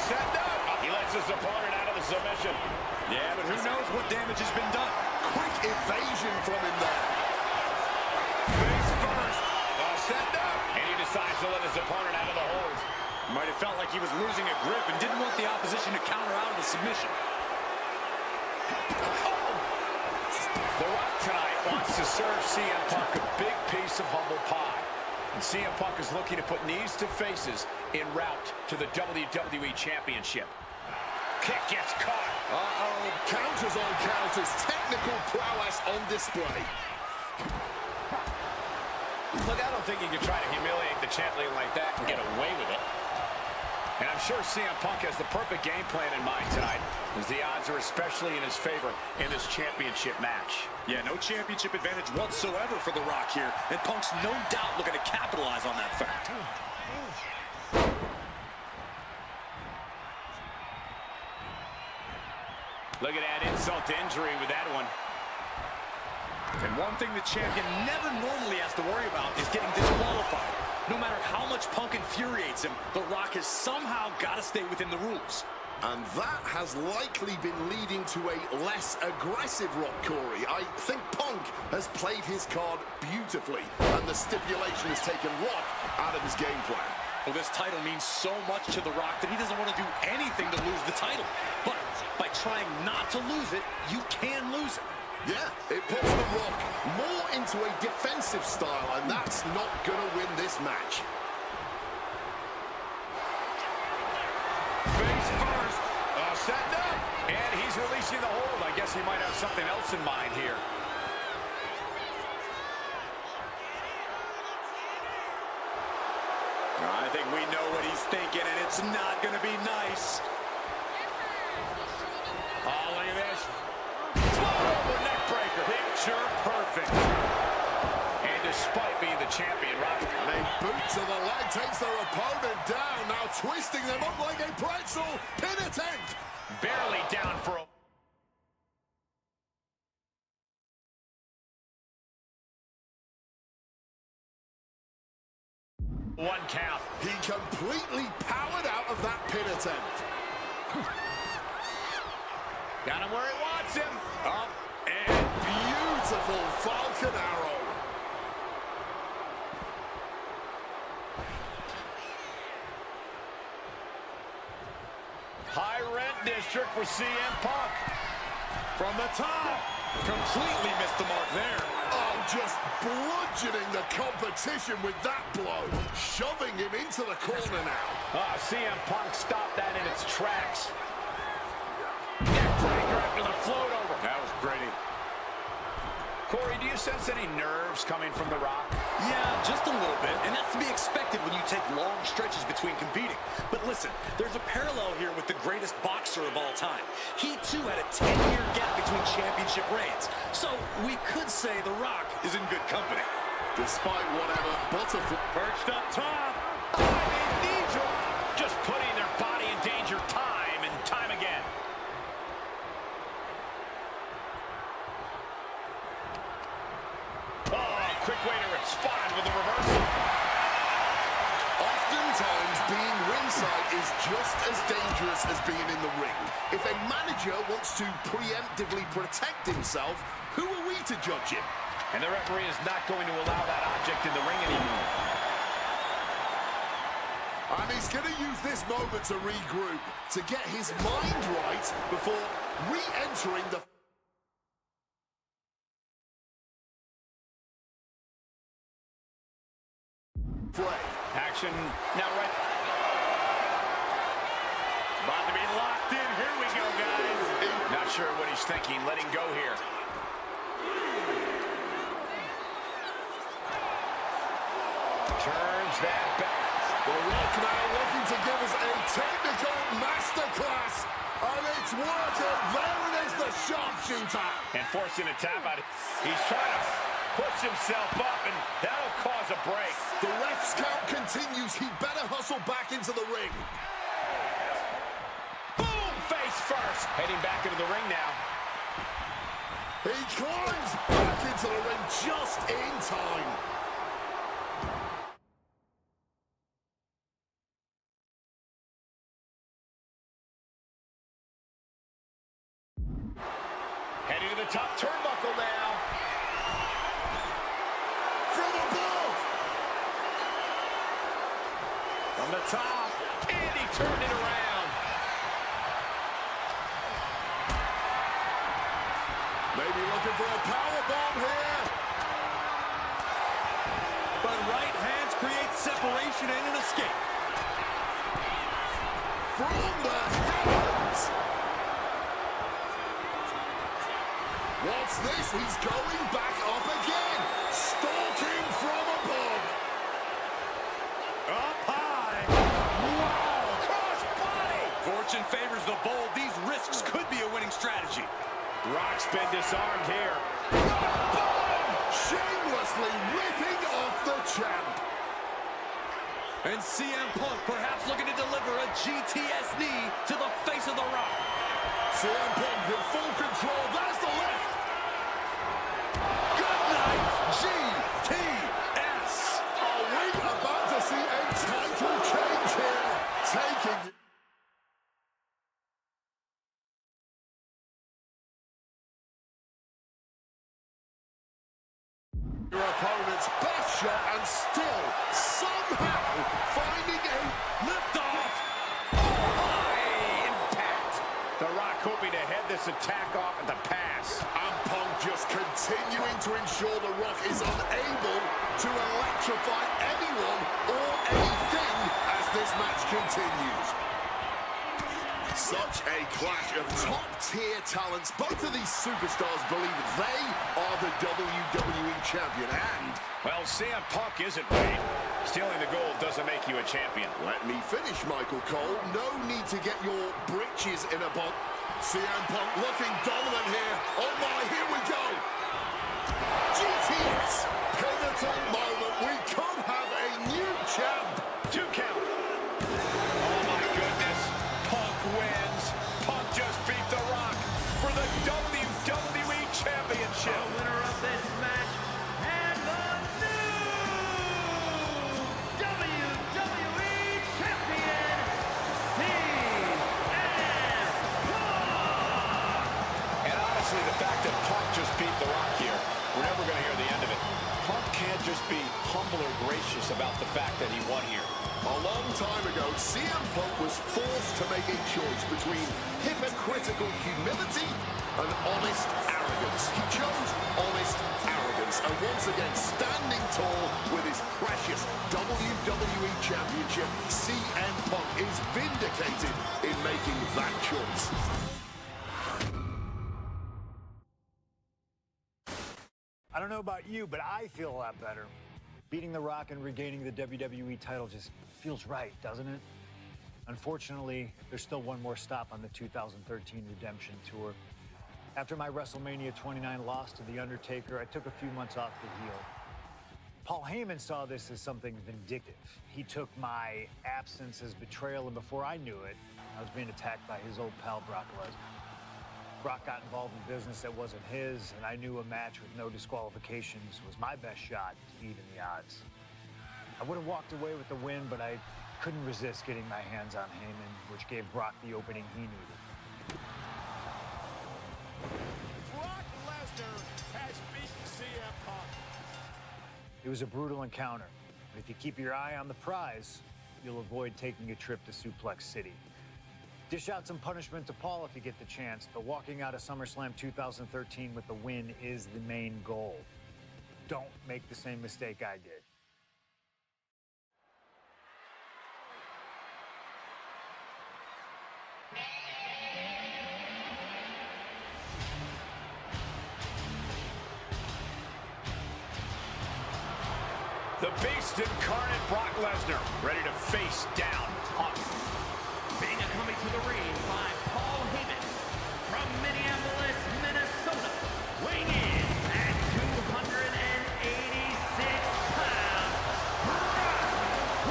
C: Set up. He lets his opponent out of the submission.
D: Yeah, but who knows what damage has been done.
E: Quick evasion from him there.
C: Face first. Set up. And he decides to let his opponent out of the hold.
D: Might have felt like he was losing a grip and didn't want the opposition to counter out of the submission.
C: The Rock tonight wants to serve CM Punk a big piece of humble pie. And CM Punk is looking to put knees to faces en route to the WWE Championship. Kick gets caught.
E: Counters on counters. Technical prowess on display.
C: Look, I don't think you can try to humiliate the champion like that and get away with it. And I'm sure CM Punk has the perfect game plan in mind tonight, as the odds are especially in his favor in this championship match.
D: Yeah, no championship advantage whatsoever for The Rock here, and Punk's no doubt looking to capitalize on that fact.
C: Look at that insult to injury with that one.
D: And one thing the champion never normally has to worry about is getting disqualified. No matter how much Punk infuriates him, The Rock has somehow got to stay within the rules.
E: And that has likely been leading to a less aggressive Rock, Corey. I think Punk has played his card beautifully, and the stipulation has taken Rock out of his game plan.
D: Well, this title means so much to The Rock that he doesn't want to do anything to lose the title. But by trying not to lose it, you can lose it.
E: Yeah, it puts The Rock more into a defensive style, and that's not going to win this match.
C: Face first. Setting up. And he's releasing the hold. I guess he might have something else in mind here.
D: I think we know what he's thinking, and it's not going to be nice.
C: Oh, look at this. Over neck breaker. Picture perfect. And despite being the champion, Rock.
E: And a boot to the leg takes their opponent down, now twisting them up like a pretzel. Pin attempt.
C: Barely down for a... One count.
E: He completely powered out of that pin attempt.
C: Got him where he wants him.
E: Up and beautiful Falcon Arrow.
C: High rent district for CM Punk.
D: From the top. Completely missed the mark there.
E: Oh, just bludgeoning the competition with that blow. Shoving him into the corner now.
C: CM Punk stopped that in its tracks. Neckbreaker after the float over. That was pretty. Corey, do you sense any nerves coming from The Rock?
D: Yeah, just a little bit, and that's to be expected when you take long stretches between competing. But listen, there's a parallel here with the greatest boxer of all time. He, too, had a 10-year gap between championship reigns. So we could say The Rock is in good company.
E: Despite whatever butterfly...
C: Perched up top. Diving knee drop. Just putting their body in danger time and time again. Quick way to respond with a reversal.
E: Oftentimes, being ringside is just as dangerous as being in the ring. If a manager wants to preemptively protect himself, who are we to judge him?
C: And the referee is not going to allow that object in the ring anymore.
E: And he's going to use this moment to regroup, to get his mind right before re-entering the...
C: Action now right. It's about to be locked in. Here we go, guys. Not sure what he's thinking. Letting go here. Turns that back.
E: The Rock now looking to give us a technical masterclass. And it's working. There it is, the sharpshooter.
C: And forcing a tap out. He's trying to push himself up, and that'll cause a break.
E: The ref's count continues. He better hustle back into the ring.
C: Boom! Face first. Heading back into the ring now.
E: He climbs back into the ring just in time.
C: Heading to the top turnbuckle now.
E: From above.
C: From the top. And he turned it around.
E: Maybe looking for a powerbomb here.
D: But right hands create separation and an escape.
E: From the heavens. What's this? He's going back up again. Stalking from above.
C: been disarmed here.
E: Shamelessly ripping off the champ.
D: And CM Punk perhaps looking to deliver a GTS knee to the face of the Rock.
E: CM Punk in full control. There's the lift. Good night, GTS. Are we about to see a title change here? Taking... your opponent's best shot and still somehow finding a
C: Liftoff. High impact. The Rock hoping to head this attack off at the pass.
E: and Punk just continuing to ensure The Rock is unable to electrify anyone or anything as this match continues. Such a clash of top-tier talents. Both of these superstars believe they are the WWE champion, and...
C: well, CM Punk isn't, Wade. Stealing the gold doesn't make you a champion.
E: let me finish, Michael Cole. No need to get your britches in a box. CM Punk looking dominant here. Oh my, here we go. GTS, pivotal moment. We could have a new champ.
C: 2 count. Oh my goodness. Punk wins. Punk just beat The Rock for the WWE Championship.
F: The winner of this match and the new WWE Champion, CM Punk.
C: And honestly, the fact that Punk just beat The Rock here, we're never going to hear the end of it. Punk can't just be humble or gracious about the fact that he won here.
E: A long time ago, CM Punk was forced to make a choice between hypocritical humility and honest arrogance. He chose honest arrogance, and once again, standing tall with his precious WWE Championship, CM Punk is vindicated in making that choice.
B: I don't know about you, but I feel a lot better. Beating The Rock and regaining the WWE title just feels right, doesn't it? Unfortunately, there's still one more stop on the 2013 Redemption Tour. After my WrestleMania 29 loss to The Undertaker, I took a few months off to heal. Paul Heyman saw this as something vindictive. He took my absence as betrayal, and before I knew it, I was being attacked by his old pal, Brock Lesnar. Brock got involved in business that wasn't his, and I knew a match with no disqualifications was my best shot to even the odds. I would have walked away with the win, but I couldn't resist getting my hands on Heyman, which gave Brock the opening he needed.
C: Brock Lesnar has beaten CM Punk.
B: It was a brutal encounter, but if you keep your eye on the prize, you'll avoid taking a trip to Suplex City. Dish out some punishment to Paul if you get the chance, but walking out of SummerSlam 2013 with the win is the main goal. Don't make the same mistake I did.
C: The Beast incarnate Brock Lesnar, ready to face down Punk.
F: Being coming to the ring by Paul Heyman from Minneapolis, Minnesota, weighing in at 286 pounds, Brock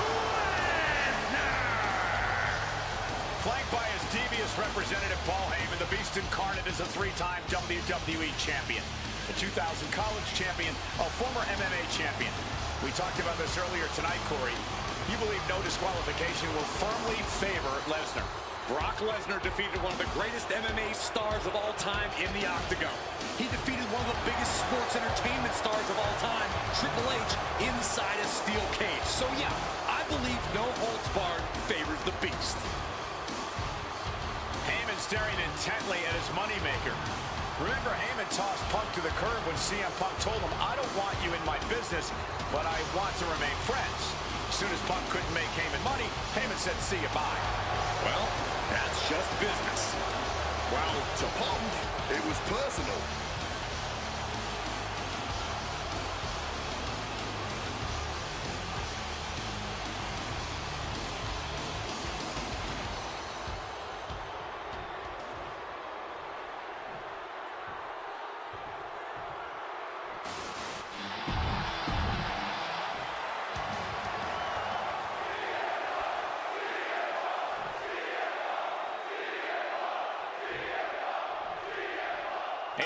F: Lesnar.
C: Flanked by his devious representative Paul Heyman, the Beast incarnate is a 3-time WWE champion, a 2000 college champion, a former MMA champion. We talked about this earlier tonight, Corey. You believe no disqualification will firmly favor Lesnar.
D: Brock Lesnar defeated one of the greatest MMA stars of all time in the Octagon. He defeated one of the biggest sports entertainment stars of all time, Triple H, inside a steel cage. So yeah, I believe no holds barred favors the Beast.
C: Heyman staring intently at his moneymaker. Remember, Heyman tossed Punk to the curb when CM Punk told him, "I don't want you in my business, but I want to remain friends." As soon as Punk couldn't make Heyman money, Heyman said, "See you, bye."
D: Well, that's just business.
E: Well, to Punk, it was personal.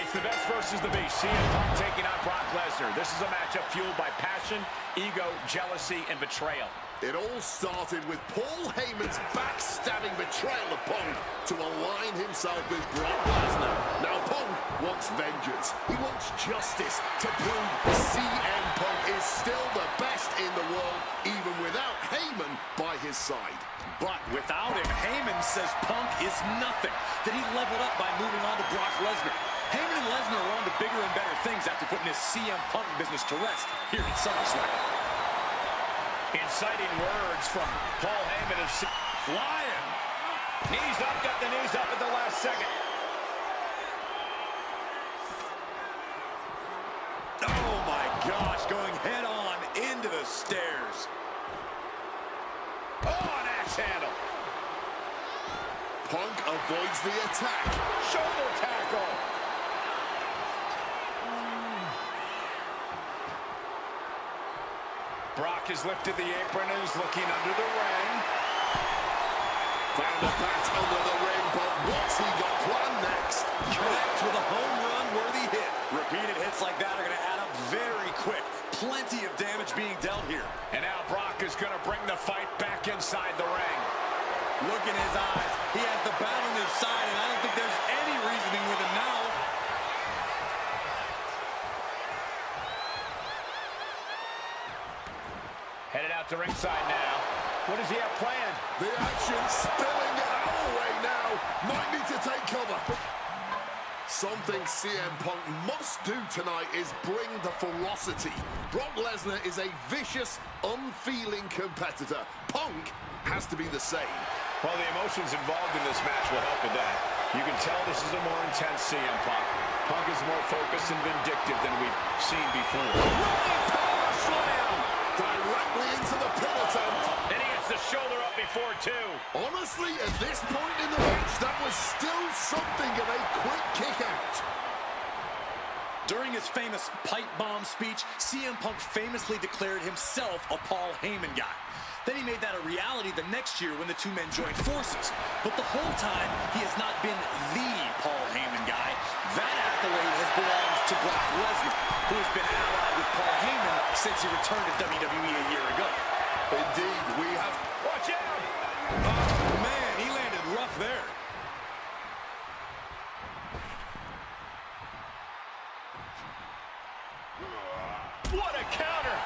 C: It's the best versus the beast. CM Punk taking on Brock Lesnar. This is a matchup fueled by passion, ego, jealousy, and betrayal.
E: It all started with Paul Heyman's backstabbing betrayal of Punk to align himself with Brock Lesnar. Now Punk wants vengeance. He wants justice to prove CM Punk is still the best in the world, even without Heyman by his side.
D: But without him, Heyman says Punk is nothing, that he leveled up by moving on to Brock Lesnar. Heyman and Lesnar are on to bigger and better things after putting his CM Punk business to rest here at SummerSlam.
C: Inciting words from Paul Heyman is flying. Knees up, got the knees up at the last second.
D: Oh my gosh, going head on into the stairs.
C: Oh, an axe handle.
E: Punk avoids the attack.
C: Shoulder tackle. Brock has lifted the apron and is looking under the ring.
E: Found a bat under the ring, but what's he got planned next?
D: Connects with a home run worthy hit. Repeated hits like that are going to add up very quick. Plenty of damage being dealt here.
C: And now Brock is going to bring the fight back inside the ring.
D: Look in his eyes. He has the bat on his side, and I don't think there's any reasoning with him now.
C: Headed out to ringside now. What does he have planned?
E: The action spilling our way now. Might need to take cover. Something CM Punk must do tonight is bring the ferocity. Brock Lesnar is a vicious, unfeeling competitor. Punk has to be the same.
C: Well, the emotions involved in this match will help with that. You can tell this is a more intense CM Punk. Punk is more focused and vindictive than we've seen before.
E: Power slam! Directly into the pin attempt.
C: And he gets the shoulder up before, too.
E: Honestly, at this point in the match, that was still something of a quick kick out.
D: During his famous pipe bomb speech, CM Punk famously declared himself a Paul Heyman guy. Then he made that a reality the next year when the two men joined forces. But the whole time, he has not been the Paul Heyman guy. That accolade has belonged to Brock Lesnar, who has been allied with Paul Heyman since he returned to WWE a year ago.
E: Indeed, we have...
C: Watch out!
D: Oh, man, he landed rough there.
C: What a counter!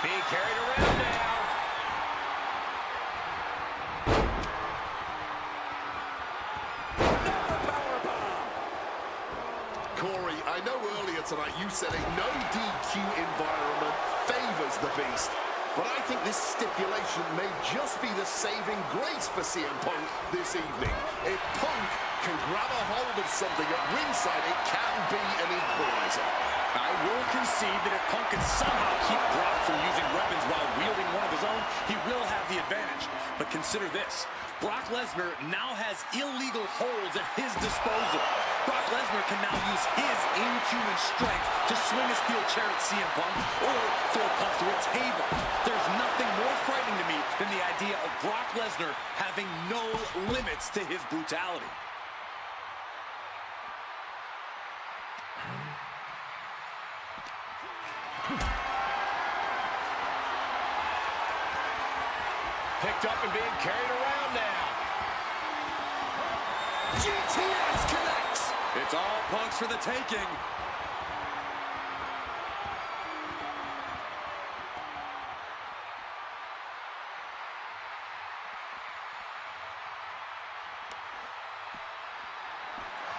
C: Being carried around now. Another powerbomb.
E: Corey, I know earlier tonight you said a no DQ environment favors the Beast, but I think this stipulation may just be the saving grace for CM Punk this evening. If Punk can grab a hold of something at ringside, it can be an equalizer.
D: I will concede that if Punk can somehow keep Brock from using weapons while wielding one of his own, he will have the advantage. But consider this. Brock Lesnar now has illegal holds at his disposal. Brock Lesnar can now use his inhuman strength to swing a steel chair at CM Punk or throw Punk through a table. There's nothing more frightening to me than the idea of Brock Lesnar having no limits to his brutality.
C: Picked up and being carried around now.
E: GTS connects.
D: It's all Punk's for the taking.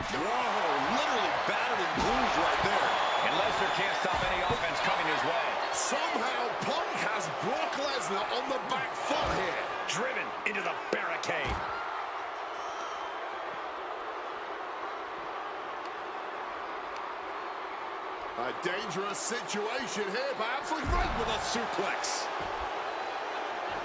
D: Whoa, literally battered and bruised right there.
C: And Lesnar can't stop any offense coming his way.
E: Somehow Punk has Brock Lesnar on the back foot here.
C: Driven into the barricade.
E: A dangerous situation here, perhaps with right
D: With a suplex.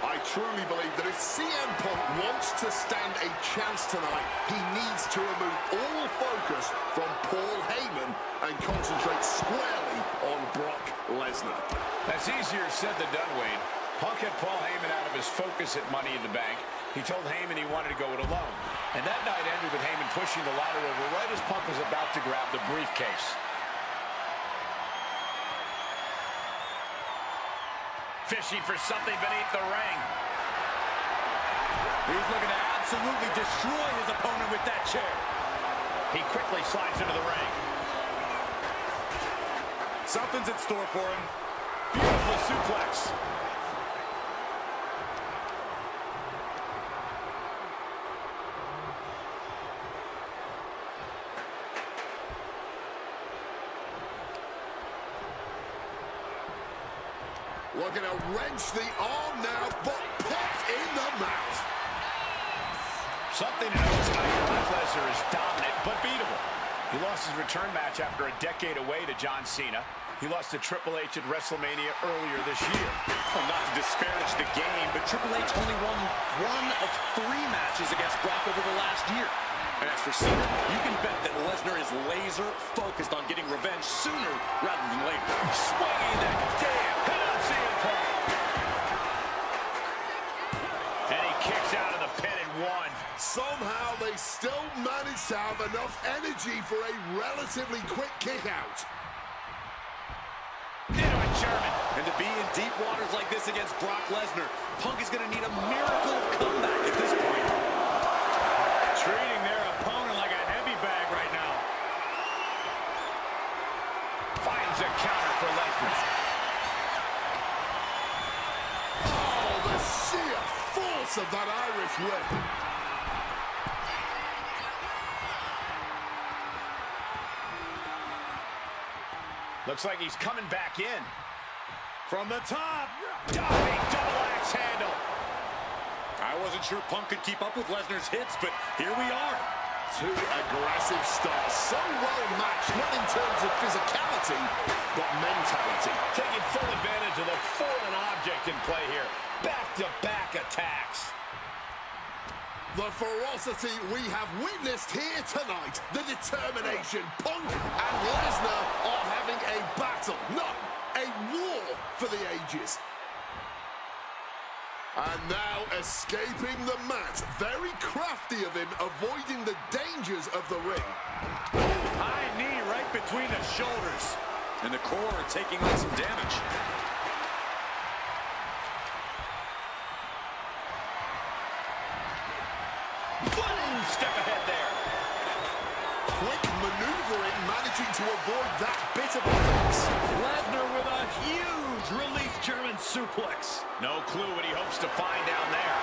E: I truly believe that if CM Punk wants to stand a chance tonight, he needs to remove all focus from Paul Heyman and concentrate squarely on Brock Lesnar.
C: That's easier said than done, Wade. Punk had Paul Heyman out of his focus at Money in the Bank. He told Heyman he wanted to go it alone. And that night ended with Heyman pushing the ladder over right as Punk was about to grab the briefcase. Fishing for something beneath the ring.
D: He's looking to absolutely destroy his opponent with that chair.
C: He quickly slides into the ring.
D: Something's in store for him.
C: Beautiful suplex.
E: Looking to wrench the arm now, but popped in the mouth.
C: Something to note tonight, Brock Lesnar is dominant, but beatable. He lost his return match after a decade away to John Cena. He lost to Triple H at WrestleMania earlier this year.
D: Well, not to disparage the game, but Triple H only won 1 of 3 matches against Brock over the last year. And as for Cena, you can bet that Lesnar is laser focused on getting revenge sooner rather than later.
C: Swinging that damn head on CM Punk. And he kicks out of the pin and won.
E: Somehow they still managed to have enough energy for a relatively quick kick out.
C: Into a German.
D: And to be in deep waters like this against Brock Lesnar, Punk is going to need a miracle comeback at this point.
C: Treating their opponent like a heavy bag right now. Finds a counter for Lesnar.
E: Oh, the sheer force of that Irish whip.
C: Looks like he's coming back in. From the top. Diving double axe handle.
D: I wasn't sure Punk could keep up with Lesnar's hits, but here we are.
E: 2 aggressive starts, so well matched, not in terms of physicality, but mentality.
C: Taking full advantage of the foreign object in play here. Back-to-back attacks.
E: The ferocity we have witnessed here tonight, the determination. Punk and Lesnar are having a battle, no, a war for the ages. And now escaping the mat. Very crafty of him, avoiding the dangers of the ring.
D: High knee right between the shoulders. And the core taking on some damage.
C: One step ahead there.
E: Quick maneuvering, managing to avoid that bit of offense.
F: Lesnar with a huge release German suplex.
C: No clue what he hopes to find down there.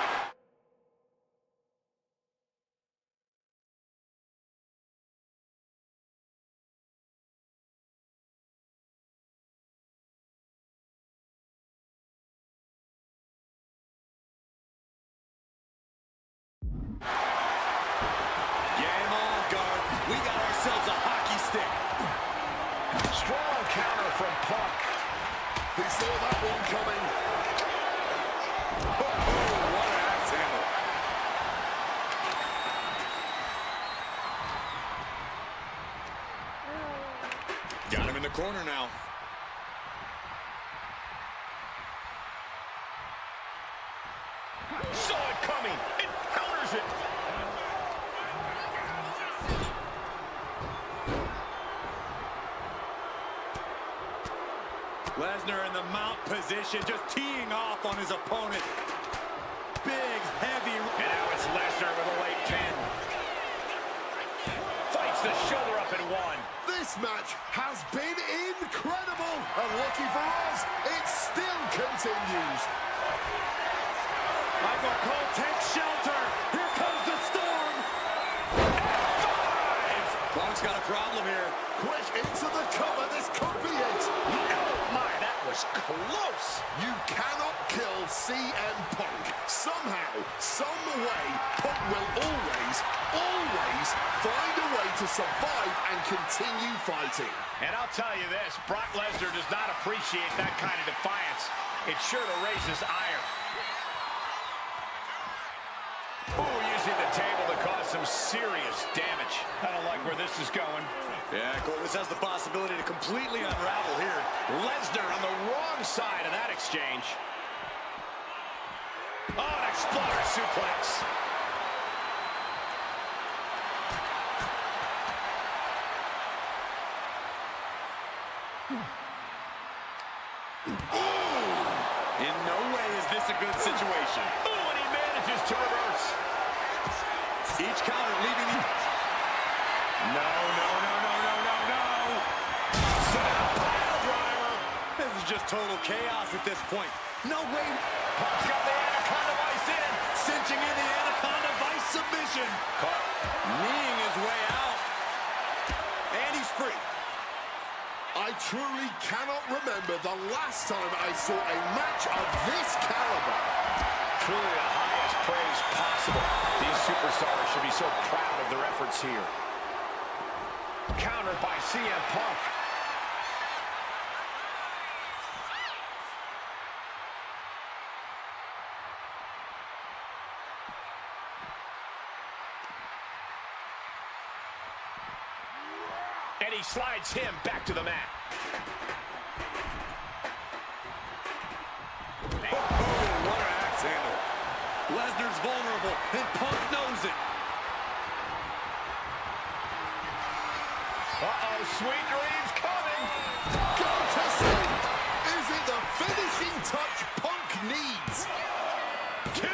D: Game on, Garth. We got ourselves a hockey stick.
C: Strong counter from Punk.
E: He saw that one coming.
D: Oh, what an axe handle. Got him in the corner now.
C: Saw it coming. It counters it.
D: Lesnar in the mount position, just teeing off on his opponent. Big, heavy.
C: And now it's Lesnar with a late pin. Fights the shoulder up and won.
E: This match has been incredible. And lucky for us, it still continues.
D: Michael Cole takes shelter. Here comes the storm.
C: F5!
D: Punk's got a problem here.
E: Quick into the cover, this could be it.
C: Oh my, that was close.
E: You cannot kill CM Punk. Somehow, some way, Punk will always find a way to survive and continue fighting.
C: And I'll tell you this, Brock Lesnar does not appreciate that kind of defiance. It's sure to raise his ire. Ooh, using the table to cause some serious damage. I don't like where this is going.
D: Yeah, Cole, this has the possibility to completely unravel here.
C: Lesnar on the wrong side of that exchange. Oh, an exploder suplex.
D: In no way is this a good situation.
C: Oh, and he manages to reverse.
D: Each counter leaving the...
C: No. Set up pile driver.
D: This is just total chaos at this point. No way.
C: Punk's got the Anaconda Vice in.
D: Cinching in the Anaconda Vice submission.
C: Caught.
D: Kneeing his way out. And he's free.
E: I truly cannot remember the last time I saw a match of this caliber.
C: Truly the highest praise possible. These superstars should be so proud of their efforts here. Countered by CM Punk. And he slides him back to the mat.
D: Oh, what an axe handle. Lesnar's vulnerable, and Punk knows it.
C: Uh-oh, sweet dreams coming.
E: Go to sleep. Is it the finishing touch Punk needs?
C: 2.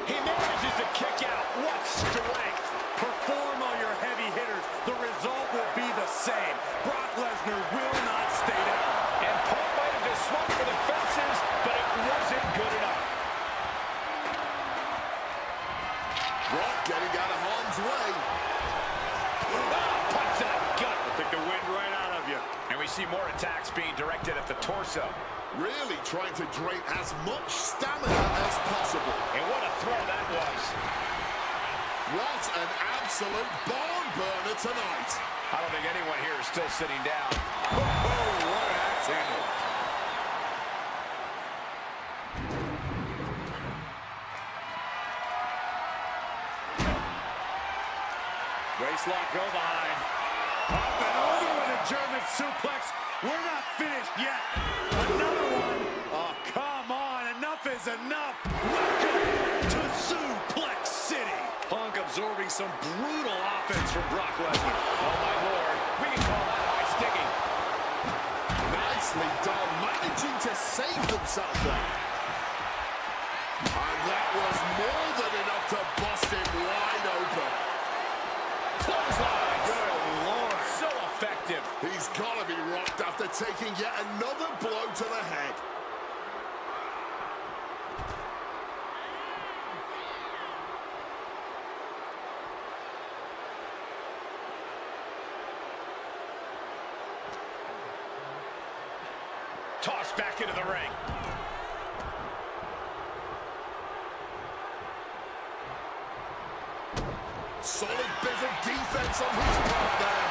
C: He manages to kick out. What strength.
D: Perform on your heavy hitters. The result will be the same. Brock Lesnar will not stay down.
C: And Punk might have just swung for the fences, but it wasn't good enough.
E: Brock getting out of harm's way.
C: Punch to the gut.
D: Took the wind right out of you.
C: And we see more attacks being directed at the torso.
E: Really trying to drain as much stamina as possible.
C: And what a throw that was.
E: What an absolute barn burner tonight.
C: I don't think anyone here is still sitting down.
D: Oh, what an axe handle. Waistlock go behind. Up and over with a German suplex. We're not finished yet. Another one. Oh, come on. Enough is enough. Welcome to Suplex City. Punk absorbing some brutal offense from Brock Lesnar.
C: Oh, my Lord. We can call that high sticking.
E: Nicely done, managing to save themselves there. And that was more than enough to bust him wide open.
C: Clothesline. Good Lord. So effective.
E: He's got to be rocked after taking yet another blow to the head.
C: Tossed back into the ring.
E: Solid bit of defense on his part there.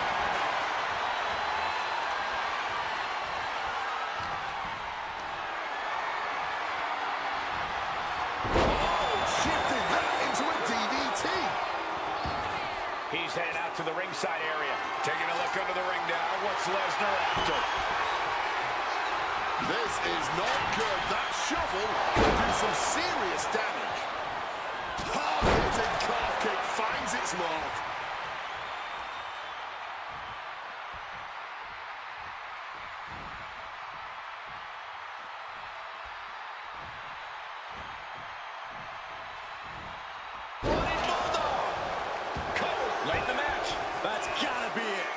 E: Oh, shifted that into a DDT.
C: He's headed out to the ringside area. Taking a look under the ring now. What's Lesnar after?
E: This is not good. That shovel could do some serious damage. Hard-hitting calf kick finds its mark.
C: Late in the match.
D: That's gotta be it.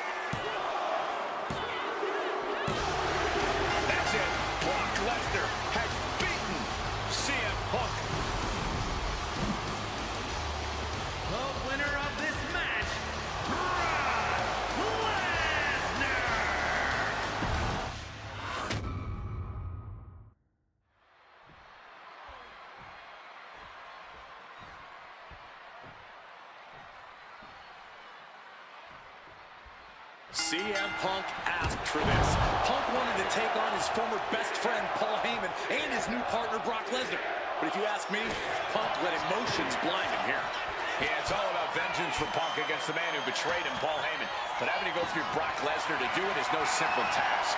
C: That's it. Brock Lesnar has beaten CM Punk.
F: The winner of this match, Brock Lesnar!
D: CM Punk asked for this. Punk wanted to take on his former best friend, Paul Heyman, and his new partner, Brock Lesnar. But if you ask me, Punk let emotions blind him here.
C: Yeah, it's all about vengeance for Punk against the man who betrayed him, Paul Heyman. But having to go through Brock Lesnar to do it is no simple task.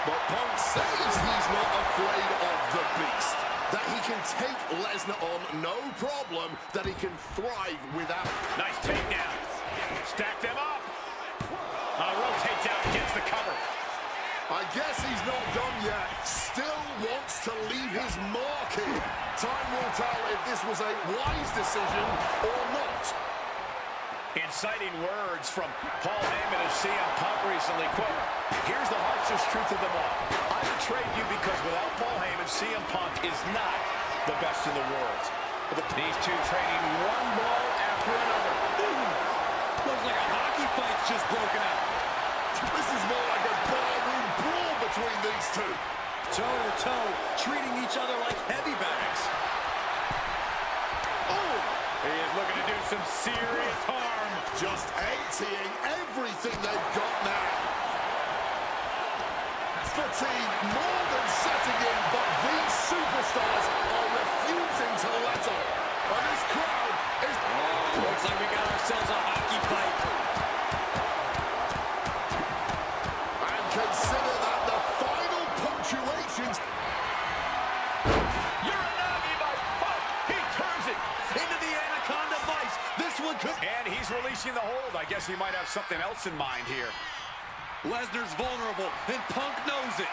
E: But Punk says he's not afraid of the beast. that he can take Lesnar on no problem, that he can thrive without.
C: Nice takedown. Stack them up. Rotates out, gets the cover.
E: I guess he's not done yet. Still wants to leave his mark here. Time will tell if this was a wise decision or not.
C: Inciting words from Paul Heyman as CM Punk recently, quote, "Here's the harshest truth of them all. I betrayed you because without Paul Heyman, CM Punk is not the best in the world." These two trading one blow after another.
D: Ooh, looks like a hockey fight's just broken out.
E: This is more like a barroom brawl between these two.
D: Toe-to-toe, treating each other like heavy bags.
E: Oh!
C: He is looking to do some serious harm.
E: Just emptying everything they've got now. Fatigue more than setting in, but these superstars are refusing to let up. And this crowd is...
D: Oh, looks like we got ourselves a hockey fight.
E: And consider that the final punctuations...
C: Uranagi by Punk. He turns it into the Anaconda Vice. This one could... And he's releasing the hold. I guess he might have something else in mind here.
D: Lesnar's vulnerable, and Punk knows it.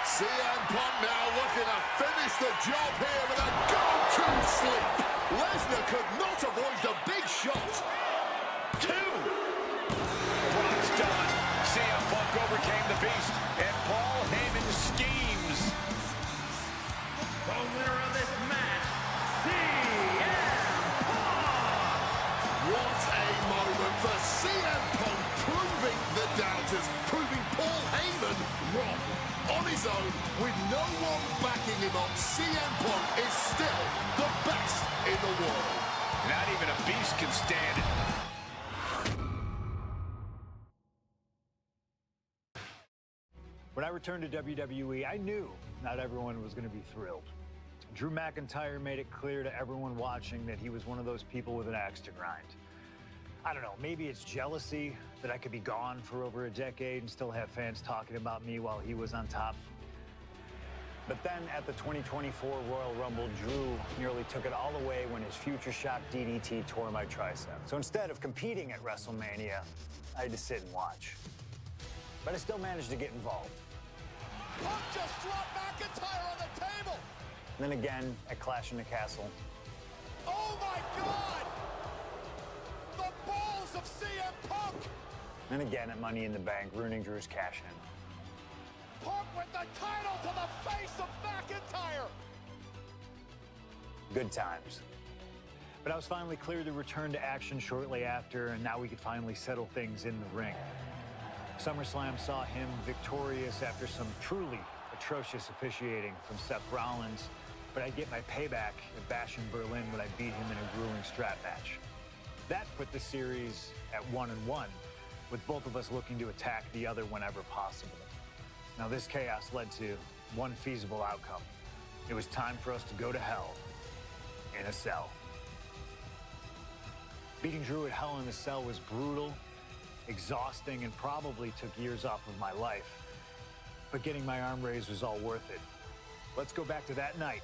E: CM Punk now looking to finish the job here with a go-to sleep. Lesnar could not avoid the big shot.
C: Two. Brock's done. CM Punk overcame the beast, and Paul Heyman schemes.
F: The winner of this match, CM Punk!
E: What a moment for CM Punk, proving the doubters, proving Paul Heyman wrong. On his own, with no one backing him up, CM Punk is still the best in the world.
C: Not even a beast can stand it.
B: When I returned to WWE, I knew not everyone was going to be thrilled. Drew McIntyre made it clear to everyone watching that he was one of those people with an axe to grind. I don't know, maybe it's jealousy that I could be gone for over a decade and still have fans talking about me while he was on top. But then at the 2024 Royal Rumble, Drew nearly took it all away when his future shock DDT tore my tricep. So instead of competing at WrestleMania, I had to sit and watch. But I still managed to get involved.
G: Punk just dropped McIntyre on the table.
B: And then again at Clash in the Castle.
G: Oh my God! The balls of CM Punk!
B: And again at Money in the Bank, ruining Drew's cash-in.
G: Punk with the title to the face of McIntyre!
B: Good times. But I was finally cleared to return to action shortly after, and now we could finally settle things in the ring. SummerSlam saw him victorious after some truly atrocious officiating from Seth Rollins, but I'd get my payback at Bash in Berlin when I beat him in a grueling strap match. That put the series at 1-1, with both of us looking to attack the other whenever possible. Now this chaos led to one feasible outcome. It was time for us to go to hell in a cell. Beating Drew at Hell in a Cell was brutal, exhausting, and probably took years off of my life. But getting my arm raised was all worth it. Let's go back to that night,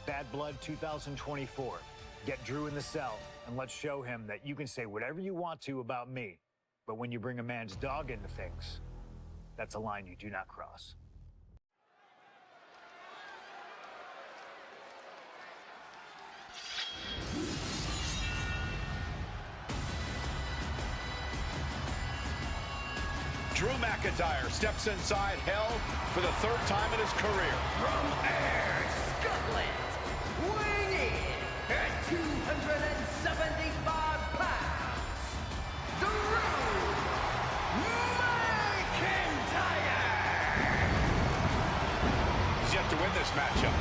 B: Bad Blood 2024. Get Drew in the cell, and let's show him that you can say whatever you want to about me, but when you bring a man's dog into things, that's a line you do not cross.
C: Drew McIntyre steps inside Hell for the third time in his career.
F: From Ayr, Scotland, weighing in at 275 pounds, Drew McIntyre!
C: He's yet to win this matchup.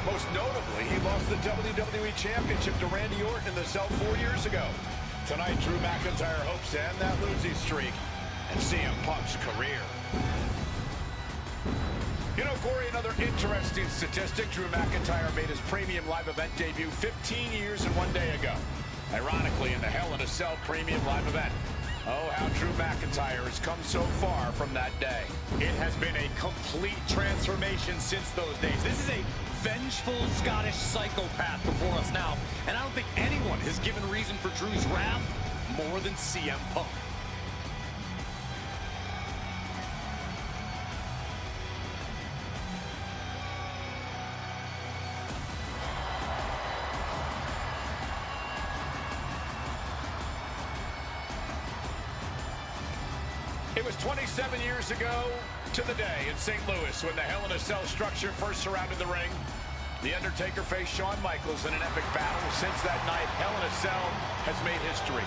C: Most notably, he lost the WWE Championship to Randy Orton in the Cell 4 years ago. Tonight, Drew McIntyre hopes to end that losing streak and CM Punk's career. You know, Corey, another interesting statistic. Drew McIntyre made his premium live event debut 15 years and 1 day ago. Ironically, in the Hell in a Cell premium live event. Oh, how Drew McIntyre has come so far from that day.
D: It has been a complete transformation since those days. This is a vengeful Scottish psychopath before us now, and I don't think anyone has given reason for Drew's wrath more than CM Punk.
C: It was 27 years ago to the day in St. Louis when the Hell in a Cell structure first surrounded the ring. The Undertaker faced Shawn Michaels in an epic battle. Since that night, Hell in a Cell has made history.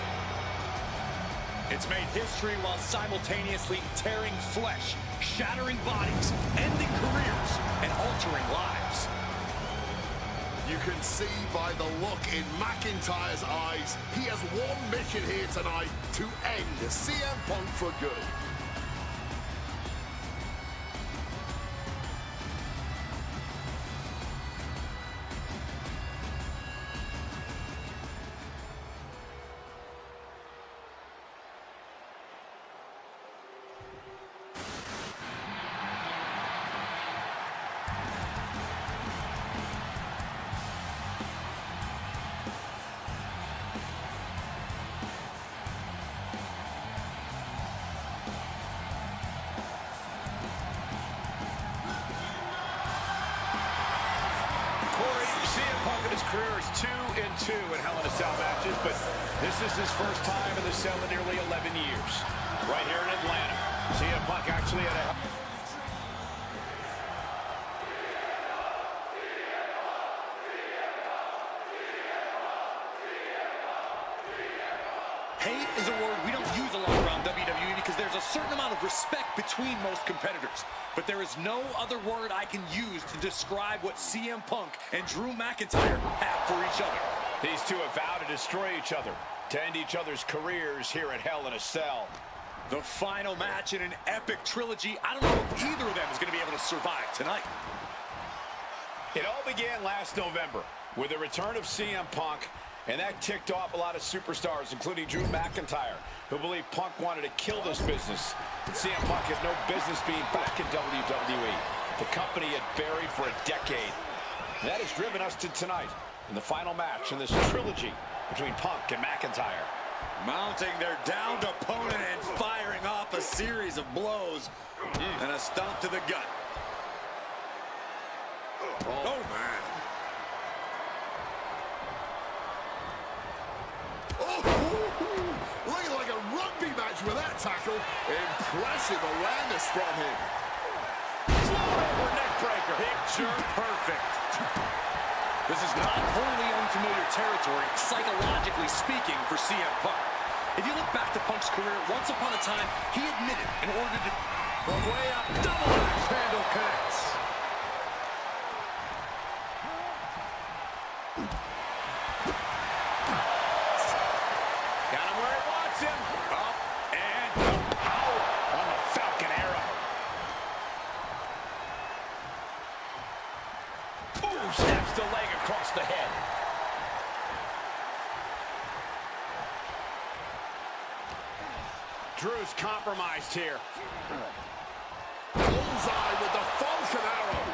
D: It's made history while simultaneously tearing flesh, shattering bodies, ending careers, and altering lives.
E: You can see by the look in McIntyre's eyes, he has one mission here tonight, to end CM Punk for good.
C: His career is 2-2 in Hell in a Cell matches, but this is his first time in the cell in nearly 11 years. Right here in Atlanta, CM Punk actually had a...
D: Hate is a word we don't use a lot around WWE because there's a certain amount of respect between most competitors. But there is no other word I can use to describe what CM Punk and Drew McIntyre have for each other.
C: These two have vowed to destroy each other, to end each other's careers here at Hell in a Cell.
D: The final match in an epic trilogy. I don't know if either of them is going to be able to survive tonight.
C: It all began last November with the return of CM Punk, and that ticked off a lot of superstars, including Drew McIntyre, who believed Punk wanted to kill this business. And CM Punk had no business being back in WWE. The company had buried for a decade. And that has driven us to tonight in the final match in this trilogy between Punk and McIntyre.
D: Mounting their downed opponent and firing off a series of blows and a stomp to the gut. Oh man.
E: Looking like a rugby match with that tackle. Impressive awareness from him.
C: Float over neck breaker. Picture perfect.
D: This is not wholly unfamiliar territory, psychologically speaking, for CM Punk. If you look back to Punk's career, once upon a time, he admitted in order to...
C: From way up, double axe handle connects. Got him where he wants him. Up and out on the Falcon Arrow. Ooh, snaps the leg across the head. Drew's compromised here.
E: Bullseye with the Falcon Arrow.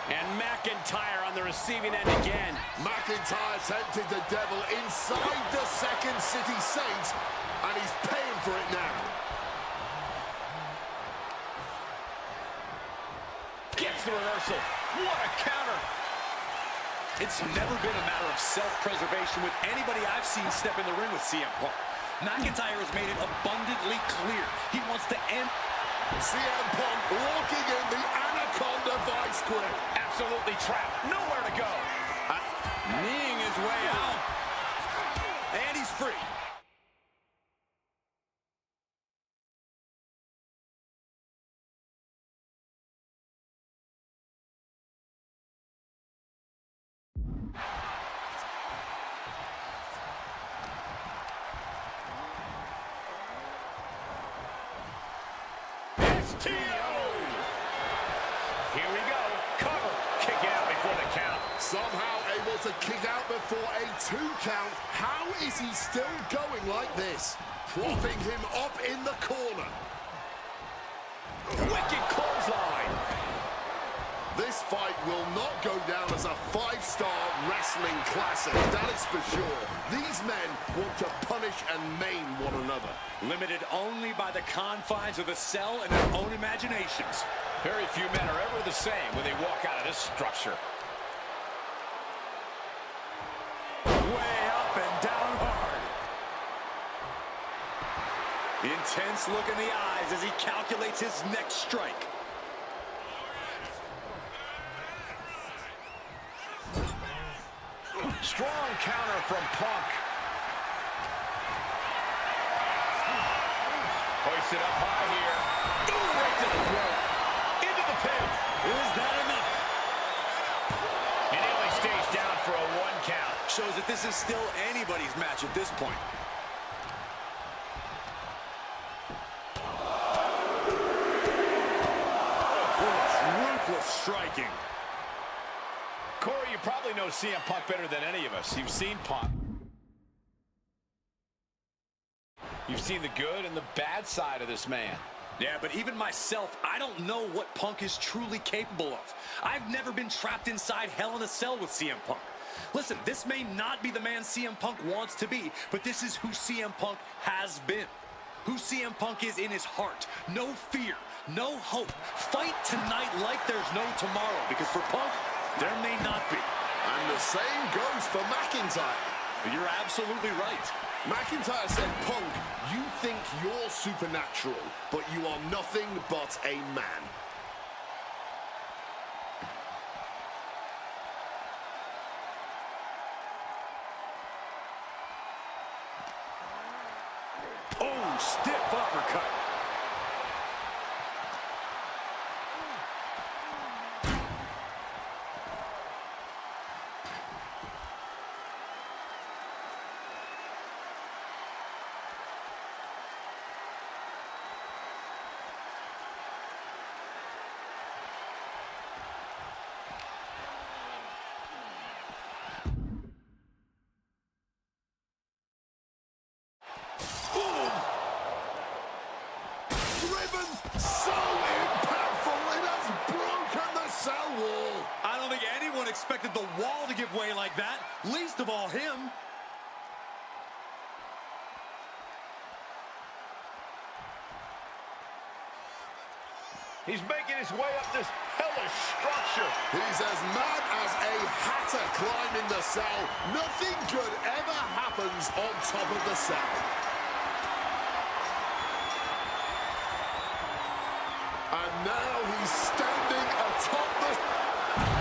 C: And McIntyre on the receiving end again.
E: McIntyre tempted the devil inside the Second City Saints, and he's paying for it now.
C: Gets the reversal. What a counter.
D: It's never been a matter of self-preservation with anybody I've seen step in the ring with CM Punk. McIntyre has made it abundantly clear he wants to end...
E: CM Punk walking in the Anaconda Vice Grip.
C: Absolutely trapped. Nowhere to go.
D: Kneeing his way out. And he's free.
C: Here we go. Cover. Kick out before the count.
E: Somehow able to kick out before a 2 count. How is he still going like this? Propping him up in the corner.
C: Wicked clothesline.
E: This fight will not go down as a 5-star wrestling classic, that is for sure. These men want to punish and maim one another.
D: Limited only by the confines of the cell and their own imaginations.
C: Very few men are ever the same when they walk out of this structure.
D: Way up and down hard. Intense look in the eyes as he calculates his next strike.
C: Strong counter from Punk. Hoisted up high here. Ooh, right to the throat. Into the pin.
D: Is that enough?
C: And he only stays down for a 1 count.
D: Shows that this is still anybody's match at this point. Ruthless striking.
C: Corey, you probably know CM Punk better than any of us. You've seen Punk. You've seen the good and the bad side of this man.
D: Yeah, but even myself, I don't know what Punk is truly capable of. I've never been trapped inside Hell in a Cell with CM Punk. Listen, this may not be the man CM Punk wants to be, but this is who CM Punk has been. Who CM Punk is in his heart. No fear, no hope. Fight tonight like there's no tomorrow, because for Punk, there may not be.
E: And the same goes for McIntyre.
D: You're absolutely right.
E: McIntyre said, Punk, you think you're supernatural, but you are nothing but a man.
D: Oh, stiff uppercut.
E: So impactful, it has broken the cell wall.
D: I don't think anyone expected the wall to give way like that, least of all him.
C: He's making his way up this hellish structure.
E: He's as mad as a hatter climbing the cell. Nothing good ever happens on top of the cell. And now he's standing atop the...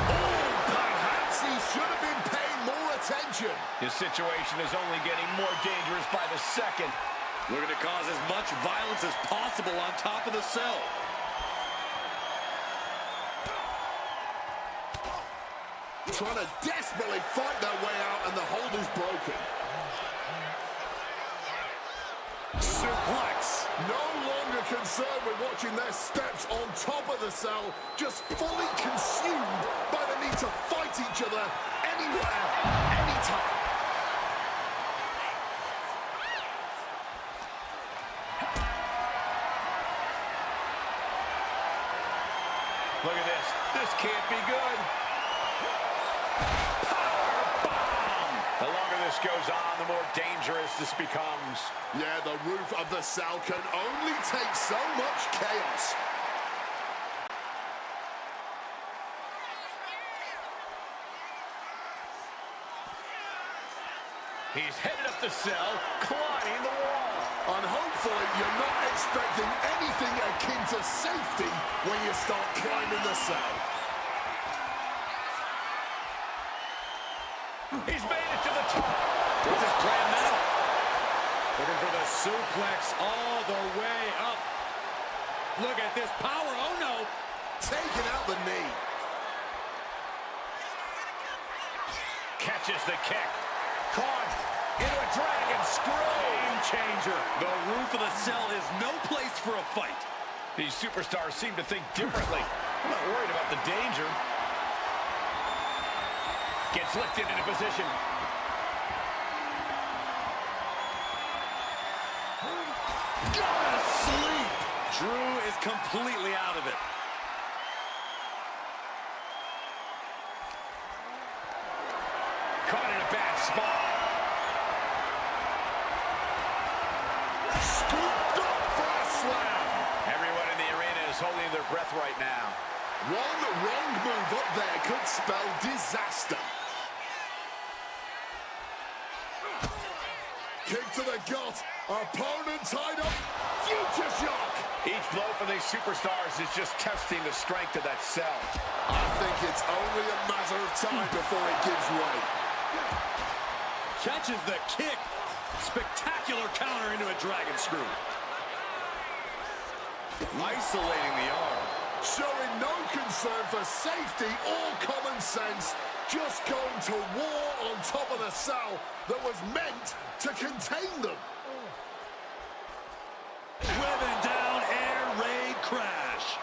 E: Oh, perhaps he should have been paying more attention.
C: His situation is only getting more dangerous by the second.
D: Looking to cause as much violence as possible on top of the cell.
E: Trying to desperately fight their way out, and the hold is broken.
D: Suplex.
E: No longer concerned with watching their steps on top of the cell, just fully consumed by the need to fight each other anywhere, anytime.
C: Look at this. This can't be good. The longer this goes on, the more dangerous this becomes.
E: Yeah, the roof of the cell can only take so much chaos.
C: He's headed up the cell, climbing the wall.
E: And hopefully you're not expecting anything akin to safety when you start climbing the cell.
C: He's made it to the top.
D: What's his plan now? Looking for the suplex all the way up. Look at this power. Oh, no.
E: Taking out the knee.
C: Catches the kick. Caught into a dragon screw.
D: Game changer. The roof of the cell is no place for a fight.
C: These superstars seem to think differently. I'm not worried about the danger. Gets lifted into position.
D: Go to sleep. Drew is completely out of it.
C: Caught in a bad spot.
E: Scooped up for a slam.
C: Everyone in the arena is holding their breath right now.
E: One wrong move up there could spell disaster. Kick to the gut. Opponent tied up. Future shock.
C: Each blow from these superstars is just testing the strength of that cell.
E: I think it's only a matter of time before it gives way.
D: Catches the kick. Spectacular counter into a dragon screw. Isolating the arm.
E: Showing no concern for safety or common sense. Just going to war on top of the cell that was meant to contain them.
D: Webbing down, air raid crash.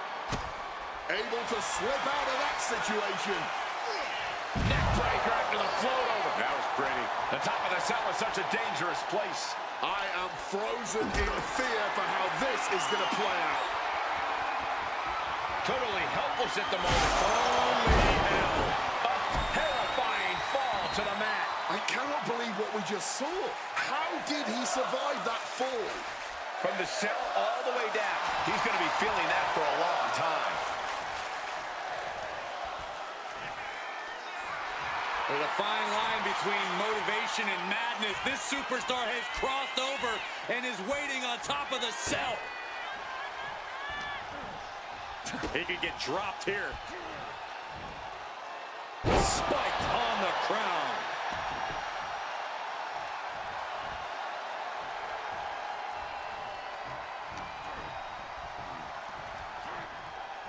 E: Able to slip out of that situation.
C: Neckbreaker after the float over. That was pretty. The top of the cell is such a dangerous place.
E: I am frozen in fear for how this is going to play out.
C: Totally helpless at the moment. Holy hell. A terrifying fall to the mat.
E: I cannot believe what we just saw. How did he survive that fall?
C: From the cell all the way down. He's going to be feeling that for a long time.
D: There's a fine line between motivation and madness. This superstar has crossed over and is waiting on top of the cell. He could get dropped here. Spiked on the crown.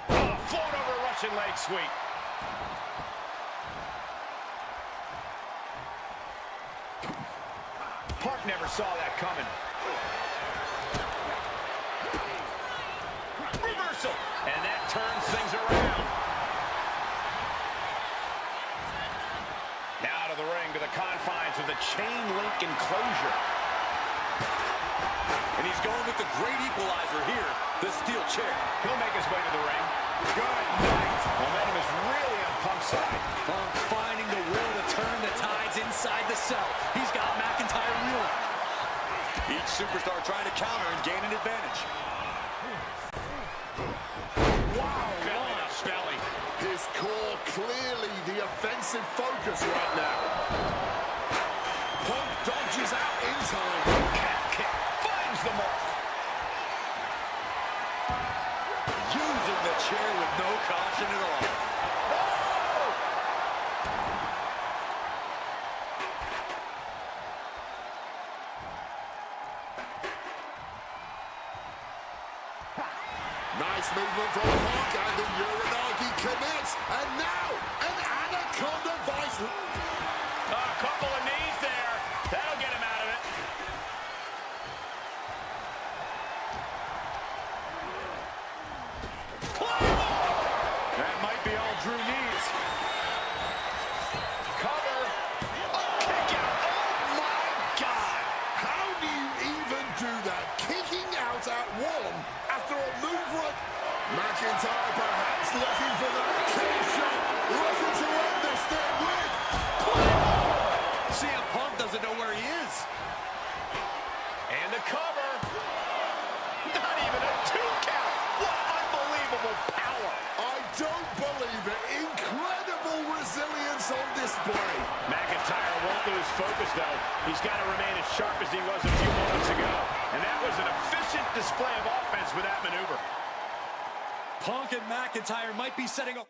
C: Oh, float over Russian leg sweep. Park never saw that coming. Reversal. And that turns things around. Now to the ring, to the confines of the chain link enclosure.
D: And he's going with the great equalizer here, the steel chair.
C: He'll make his way to the ring. Good night. Momentum is really on Punk's side.
D: Punk finding the will to turn the tides inside the cell. He's got McIntyre reeling. Each superstar trying to counter and gain an advantage.
C: Wow, belly.
E: His core clearly the offensive focus right now. Punk dodges out in time.
C: Calf kick finds the mark.
D: Using the chair with no caution at all.
E: Nice movement from Punk, and the Uranagi commits. And now, an Anaconda Vice.
C: A couple of knees there. That'll get him out of it. That might be all Drew needs. Cover.
E: Kick out. Oh, my God. How do you even do that? Kicking out at one after a move right. McIntyre perhaps looking for the kill shot. Looking to end this thing with.
D: CM Punk doesn't know where he is.
C: And the cover. Not even a 2 count. What unbelievable power.
E: I don't believe it. Incredible resilience on display.
C: McIntyre won't lose focus, though. He's got to remain as sharp as he was a few moments ago. And that was an efficient display of offense with that maneuver.
D: Punk and McIntyre might be setting a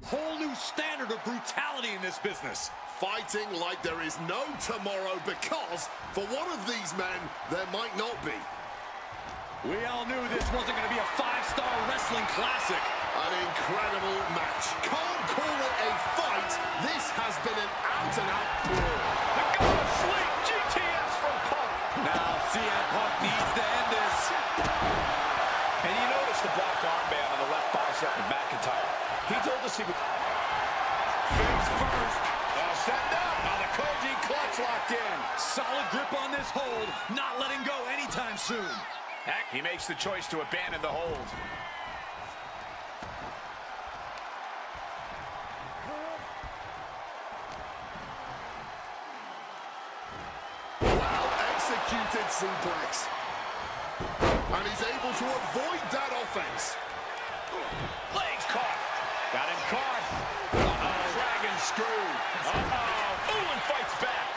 D: whole new standard of brutality in this business.
E: Fighting like there is no tomorrow because, for one of these men, there might not be.
D: We all knew this wasn't going to be a 5-star wrestling classic.
E: An incredible match. Can't call it a fight. This has been an out-and-out brawl.
C: The go to sleep GTS from Punk.
D: Now CM Punk needs to end this.
C: And you notice the blocked armband on the left bicep of McIntyre. He told us he would...
D: Face first.
C: Setting up. Now the Koji clutch locked in.
D: Solid grip on this hold, not letting go anytime soon.
C: Heck, he makes the choice to abandon the hold.
E: Executed suplex. And he's able to avoid that offense.
C: Legs caught. Got him caught. Dragon screw. Ooh, and fights back.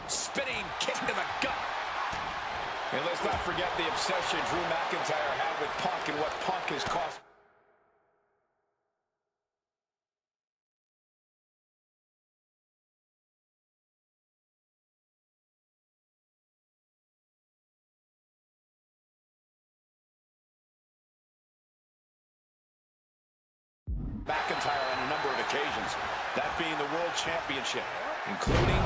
C: Spinning kick to the gut. And let's not forget the obsession Drew McIntyre had with Punk and what Punk has cost. McIntyre on a number of occasions, that being the World Championship, including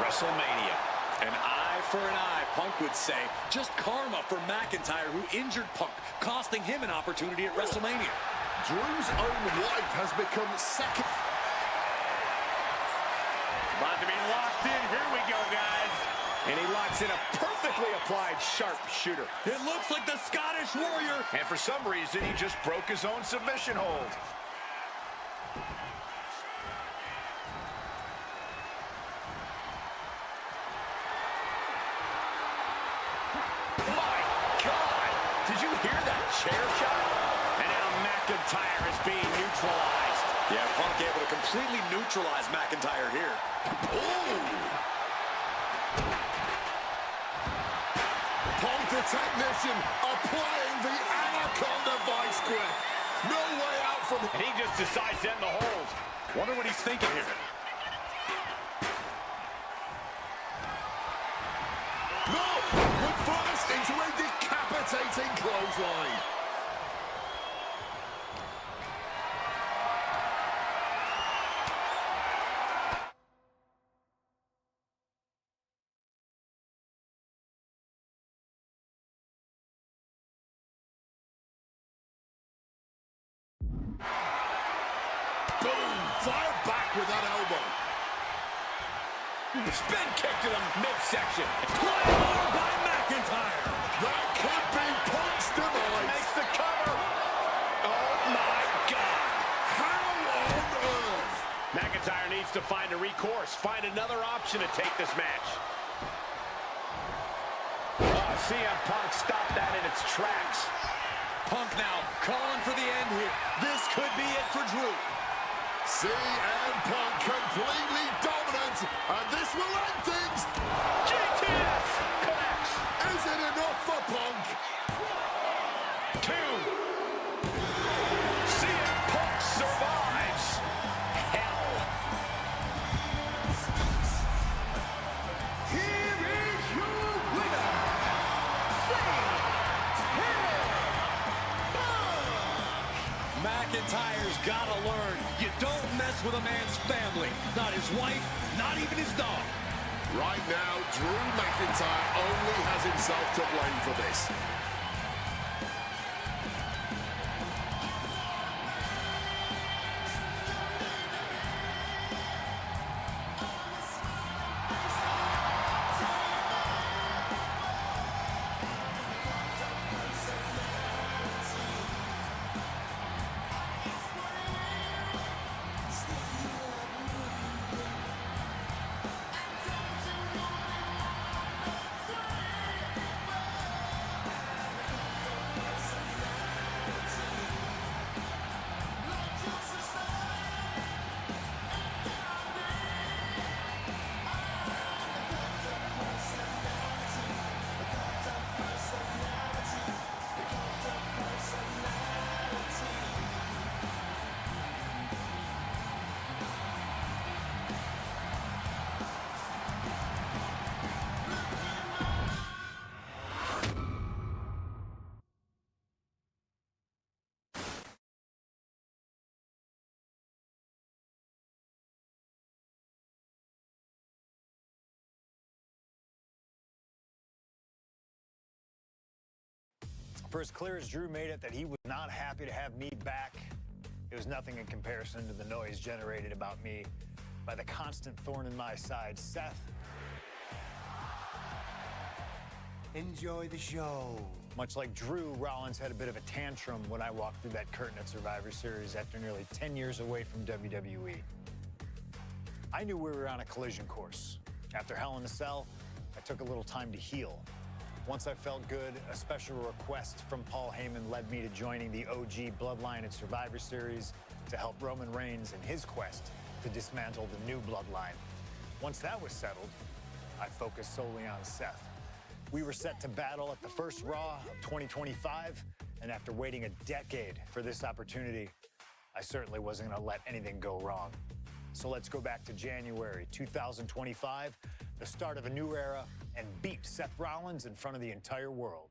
C: WrestleMania.
D: An eye for an eye, Punk would say. Just karma for McIntyre, who injured Punk, costing him an opportunity at WrestleMania.
E: Drew's own wife has become second.
C: About to be locked in. Here we go, guys. And he locks in a perfectly applied sharpshooter.
D: It looks like the Scottish Warrior.
C: And for some reason, he just broke his own submission hold. My God! Did you hear that chair shot? And now McIntyre is being neutralized.
D: Yeah, Punk able to completely neutralize McIntyre here.
E: Punk the technician applying the Anaconda vice grip. No way out from him.
C: And he just decides to end the hold. Wonder what he's thinking here.
E: No! Reversed into a decapitating clothesline. Boom! Fired back with that elbow.
C: Spin kick to the midsection.
D: Play over by McIntyre.
E: That could be Punk's demise.
C: Makes the cover. Oh, my God.
E: How on earth?
C: McIntyre needs to find a recourse, find another option to take this match. CM Punk stopped that in its tracks.
D: Punk now calling for the end here. This could be it for Drew.
E: CM Punk completely dominant, and this will end things.
C: GTS connects.
E: Is it enough for Punk?
C: 2. CM Punk survives hell.
F: Here is your winner,
D: McIntyre's gotta learn. You don't mess with a man's family. Not his wife, not even his dog.
E: Right now, Drew McIntyre only has himself to blame for this.
B: For as clear as Drew made it that he was not happy to have me back, it was nothing in comparison to the noise generated about me by the constant thorn in my side, Seth.
H: Enjoy the show.
B: Much like Drew, Rollins had a bit of a tantrum when I walked through that curtain at Survivor Series after nearly 10 years away from WWE. I knew we were on a collision course. After Hell in a Cell, I took a little time to heal. Once I felt good, a special request from Paul Heyman led me to joining the OG Bloodline at Survivor Series to help Roman Reigns in his quest to dismantle the new Bloodline. Once that was settled, I focused solely on Seth. We were set to battle at the first Raw of 2025, and after waiting a decade for this opportunity, I certainly wasn't going to let anything go wrong. So let's go back to January 2025, the start of a new era, and beat Seth Rollins in front of the entire world.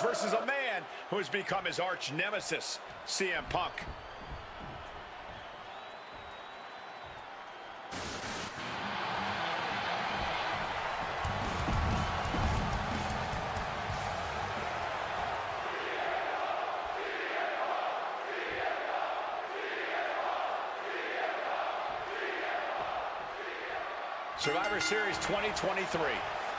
C: Versus a man who has become his arch nemesis, CM Punk. Survivor Series 2023.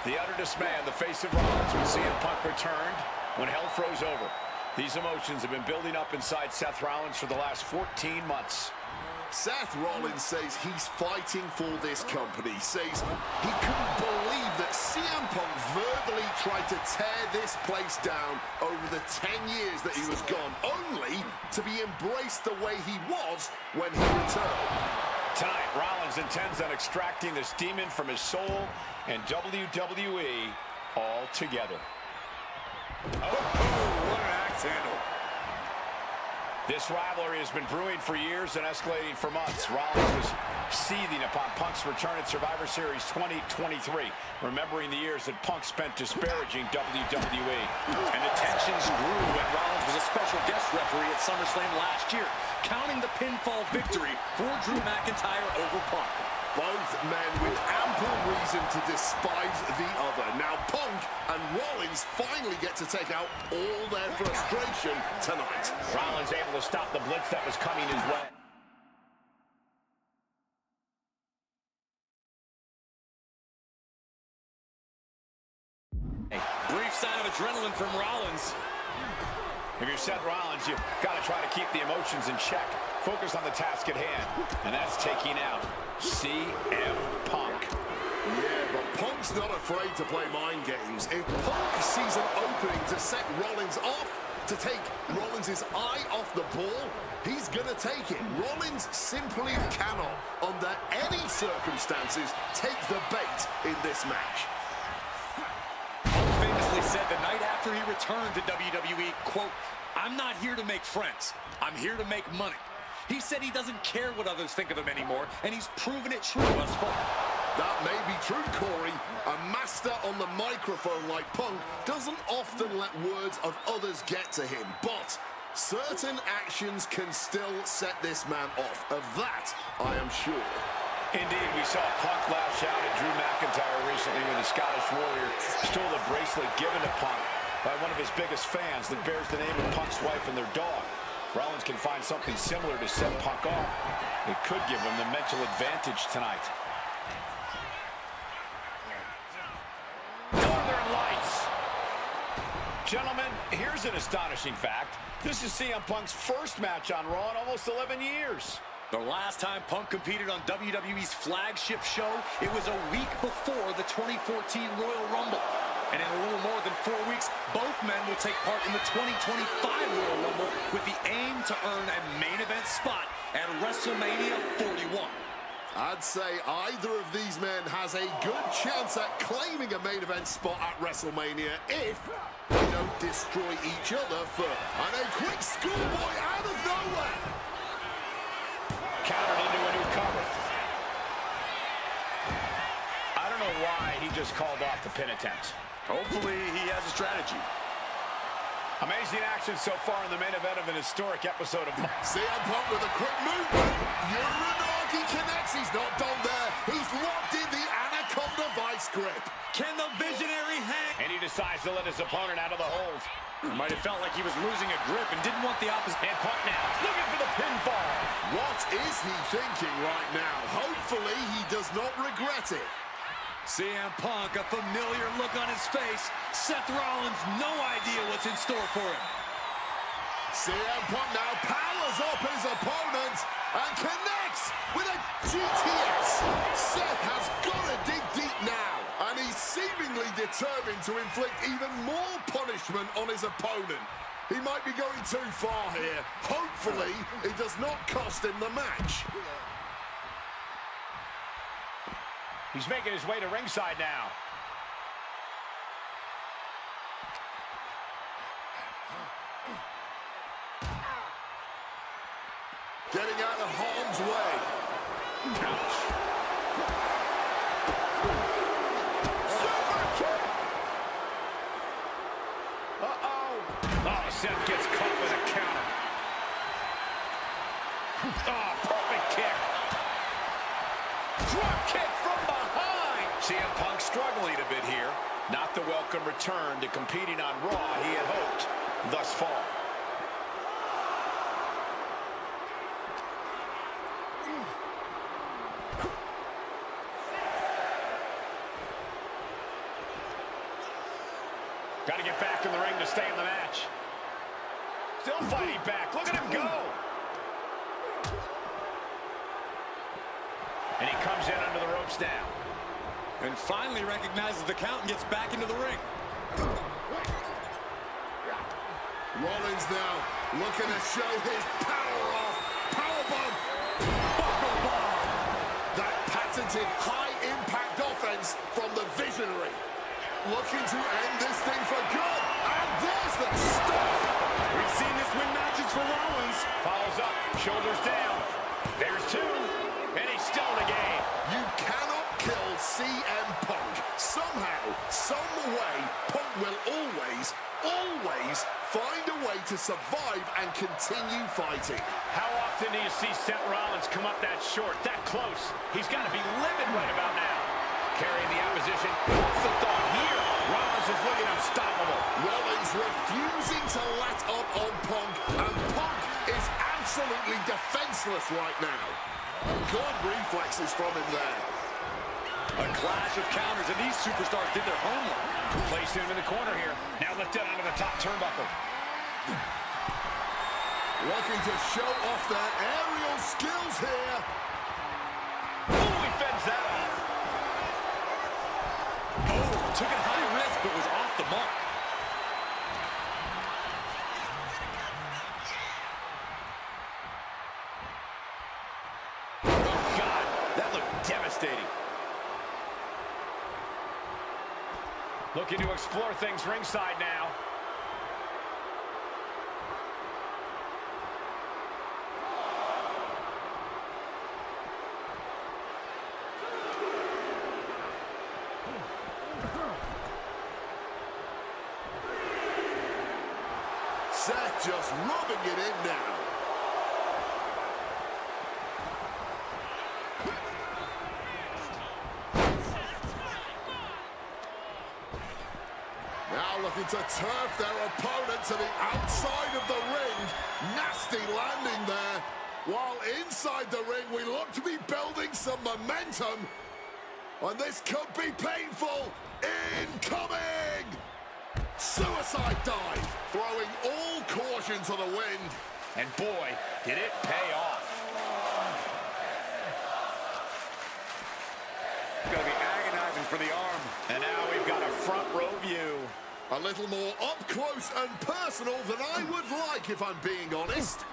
C: The utter dismay on the face of Rollins when CM Punk returned, when hell froze over. These emotions have been building up inside Seth Rollins for the last 14 months.
E: Seth Rollins says he's fighting for this company, says he couldn't believe that CM Punk verbally tried to tear this place down over the 10 years that he was gone, only to be embraced the way he was when he returned.
C: Tonight, Rollins intends on extracting this demon from his soul and WWE altogether.
E: Oh, what an axe handle.
C: This rivalry has been brewing for years and escalating for months. Rollins was seething upon Punk's return at Survivor Series 2023, remembering the years that Punk spent disparaging WWE.
D: And the tensions grew when Rollins was a special guest referee at SummerSlam last year, counting the pinfall victory for Drew McIntyre over Punk.
E: Both men with ample reason to despise the other. Now Punk and Rollins finally get to take out all their frustration tonight.
C: Rollins able to stop the blitz that was coming his way.
D: Brief sign of adrenaline from Rollins.
C: If you're Seth Rollins, you've got to try to keep the emotions in check. Focus on the task at hand, and that's taking out CM Punk.
E: Yeah, but Punk's not afraid to play mind games. If Punk sees an opening to set Rollins off, to take Rollins' eye off the ball, he's gonna take it. Rollins simply cannot, under any circumstances, take the bait in this match.
D: Punk famously said the night after he returned to WWE, quote, "I'm not here to make friends. I'm here to make money." He said he doesn't care what others think of him anymore, and he's proven it true thus far.
E: That may be true, Corey. A master on the microphone like Punk doesn't often let words of others get to him, but certain actions can still set this man off. Of that, I am sure.
C: Indeed, we saw Punk lash out at Drew McIntyre recently when the Scottish Warrior stole a bracelet given to Punk by one of his biggest fans that bears the name of Punk's wife and their dog. Rollins can find something similar to set Punk off. It could give him the mental advantage tonight. Northern Lights. Gentlemen, here's an astonishing fact. This is CM Punk's first match on Raw in almost 11 years.
D: The last time Punk competed on WWE's flagship show, it was a week before the 2014 Royal Rumble. And in a little more than 4 weeks, both men will take part in the 2025 Royal Rumble with the aim to earn a main event spot at WrestleMania 41.
E: I'd say either of these men has a good chance at claiming a main event spot at WrestleMania if they don't destroy each other first. And a quick schoolboy out of nowhere.
C: Countered into a new cover. I don't know why he just called off the pin attempt.
D: Hopefully he has a strategy.
C: Amazing action so far in the main event of an historic episode of...
E: CM Punk with a quick movement. Uranagi connects. He's not done there. He's locked in the Anaconda Vice grip.
D: Can the visionary hang?
C: And he decides to let his opponent out of the hold.
D: Might have felt like he was losing a grip and didn't want the opposite.
C: And Punk now looking for the pinfall.
E: What is he thinking right now? Hopefully he does not regret it.
D: CM Punk, a familiar look on his face. Seth Rollins, no idea what's in store for him.
E: CM Punk now powers up his opponent and connects with a GTS. Seth has got to dig deep now, and he's seemingly determined to inflict even more punishment on his opponent. He might be going too far here. Hopefully, it does not cost him the match.
C: He's making his way to ringside now.
E: Getting out of harm's way.
C: Ouch.
E: Super kick.
C: Oh, Seth gets caught with a counter. Oh, perfect kick. Drop kick from behind. CM Punk struggling a bit here. Not the welcome return to competing on Raw he had hoped thus far. Got to get back in the ring to stay in the match. Still fighting back. Look at him go. And he comes in under the ropes now.
D: And finally recognizes the count and gets back into the ring.
E: Rollins now looking to show his power off. Powerbomb. Buckle bomb. That patented high-impact offense from the Visionary. Looking to end this thing for good. And there's the stuff.
D: We've seen this win matches for Rollins.
C: Follows up, shoulders down. There's two, and he's still in the game.
E: You cannot kill CM Punk. Somehow, some way, Punk will always find a way to survive and continue fighting.
C: How often do you see Seth Rollins come up that short, that close? He's got to be livid right about now. Carrying the opposition. What's the thought here? Rollins is looking unstoppable.
E: Rollins refusing to let up on Punk, and Punk is absolutely defenseless right now. Good reflexes from him there.
D: A clash of counters, and these superstars did their homework.
C: Placed him in the corner here. Now lifted onto the top turnbuckle.
E: Looking to show off their aerial skills here.
C: Ooh, he fends that off.
D: Oh, took it high risk, but was off the mark.
C: Oh, God, that looked devastating. Looking to explore things ringside now.
E: Seth just rubbing it in now. Now looking to turf their opponent to the outside of the ring. Nasty landing there. While inside the ring, we look to be building some momentum. And this could be painful. Incoming! Suicide dive, throwing all caution to the wind.
C: And boy, did it pay off. It's going to be agonizing for the arm. And now we've got a front row view.
E: A little more up close and personal than I would like, if I'm being honest.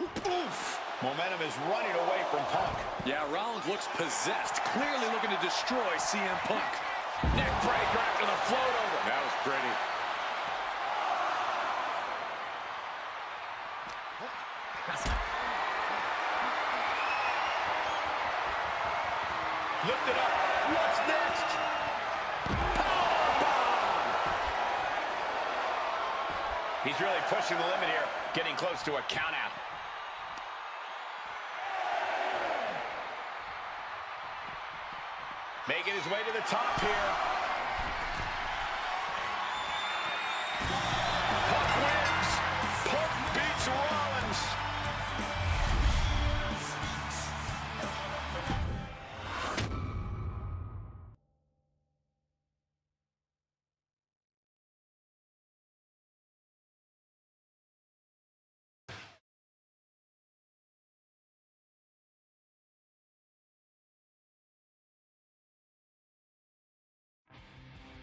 E: Oof!
C: Momentum is running away from Punk.
D: Yeah, Rollins looks possessed, clearly looking to destroy CM Punk.
C: Neck breaker after the float over. That was pretty. Lift it up. What's next? Powerbomb! He's really pushing the limit here, getting close to a count out. Making his way to the top here. Punk wins. Punk beats Rollins.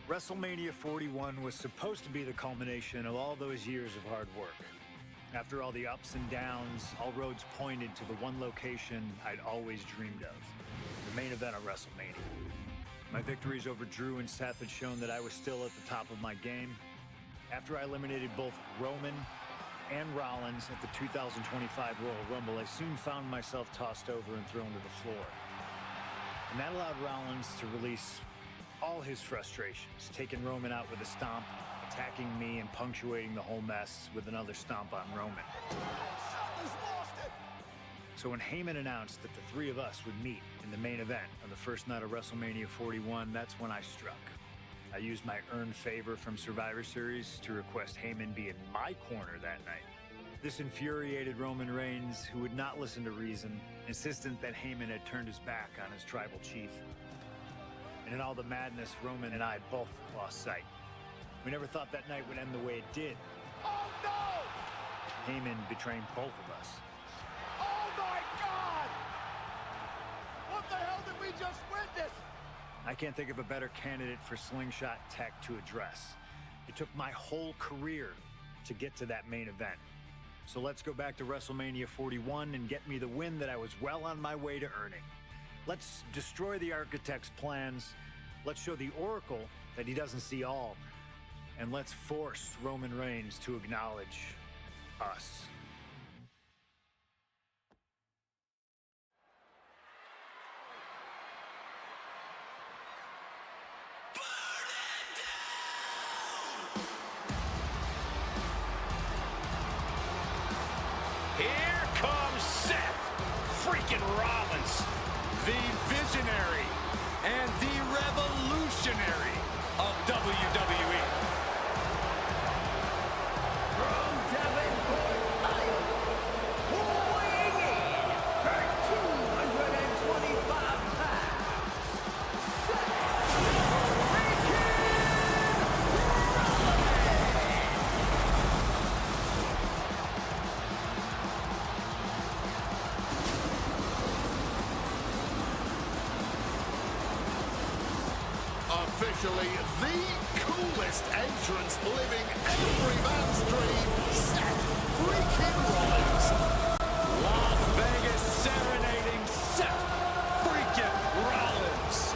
B: WrestleMania 41 was supposed to be the culmination of all those years of hard work. After all the ups and downs, all roads pointed to the one location I'd always dreamed of, the main event of WrestleMania. My victories over Drew and Seth had shown that I was still at the top of my game. After I eliminated both Roman and Rollins at the 2025 Royal Rumble, I soon found myself tossed over and thrown to the floor. And that allowed Rollins to release all his frustrations, taking Roman out with a stomp, attacking me, and punctuating the whole mess with another stomp on Roman. So when Heyman announced that the three of us would meet in the main event on the first night of WrestleMania 41, that's when I struck. I used my earned favor from Survivor Series to request Heyman be in my corner that night. This infuriated Roman Reigns, who would not listen to reason, insistent that Heyman had turned his back on his tribal chief. And in all the madness, Roman and I both lost sight. We never thought that night would end the way it did.
G: Oh, no!
B: Heyman betraying both of us.
G: Oh, my God! What the hell did we just witness?
B: I can't think of a better candidate for slingshot tech to address. It took my whole career to get to that main event. So let's go back to WrestleMania 41 and get me the win that I was well on my way to earning. Let's destroy the architect's plans. Let's show the Oracle that he doesn't see all. And let's force Roman Reigns to acknowledge us.
C: Here comes Seth freaking Rollins, the visionary and the revolutionary of WWE.
F: From Davenport, Iowa, weighing in at 225 pounds, Seth
E: Officially the coolest entrance living every man's dream, Seth freaking Rollins.
C: Las Vegas serenading Seth freaking Rollins.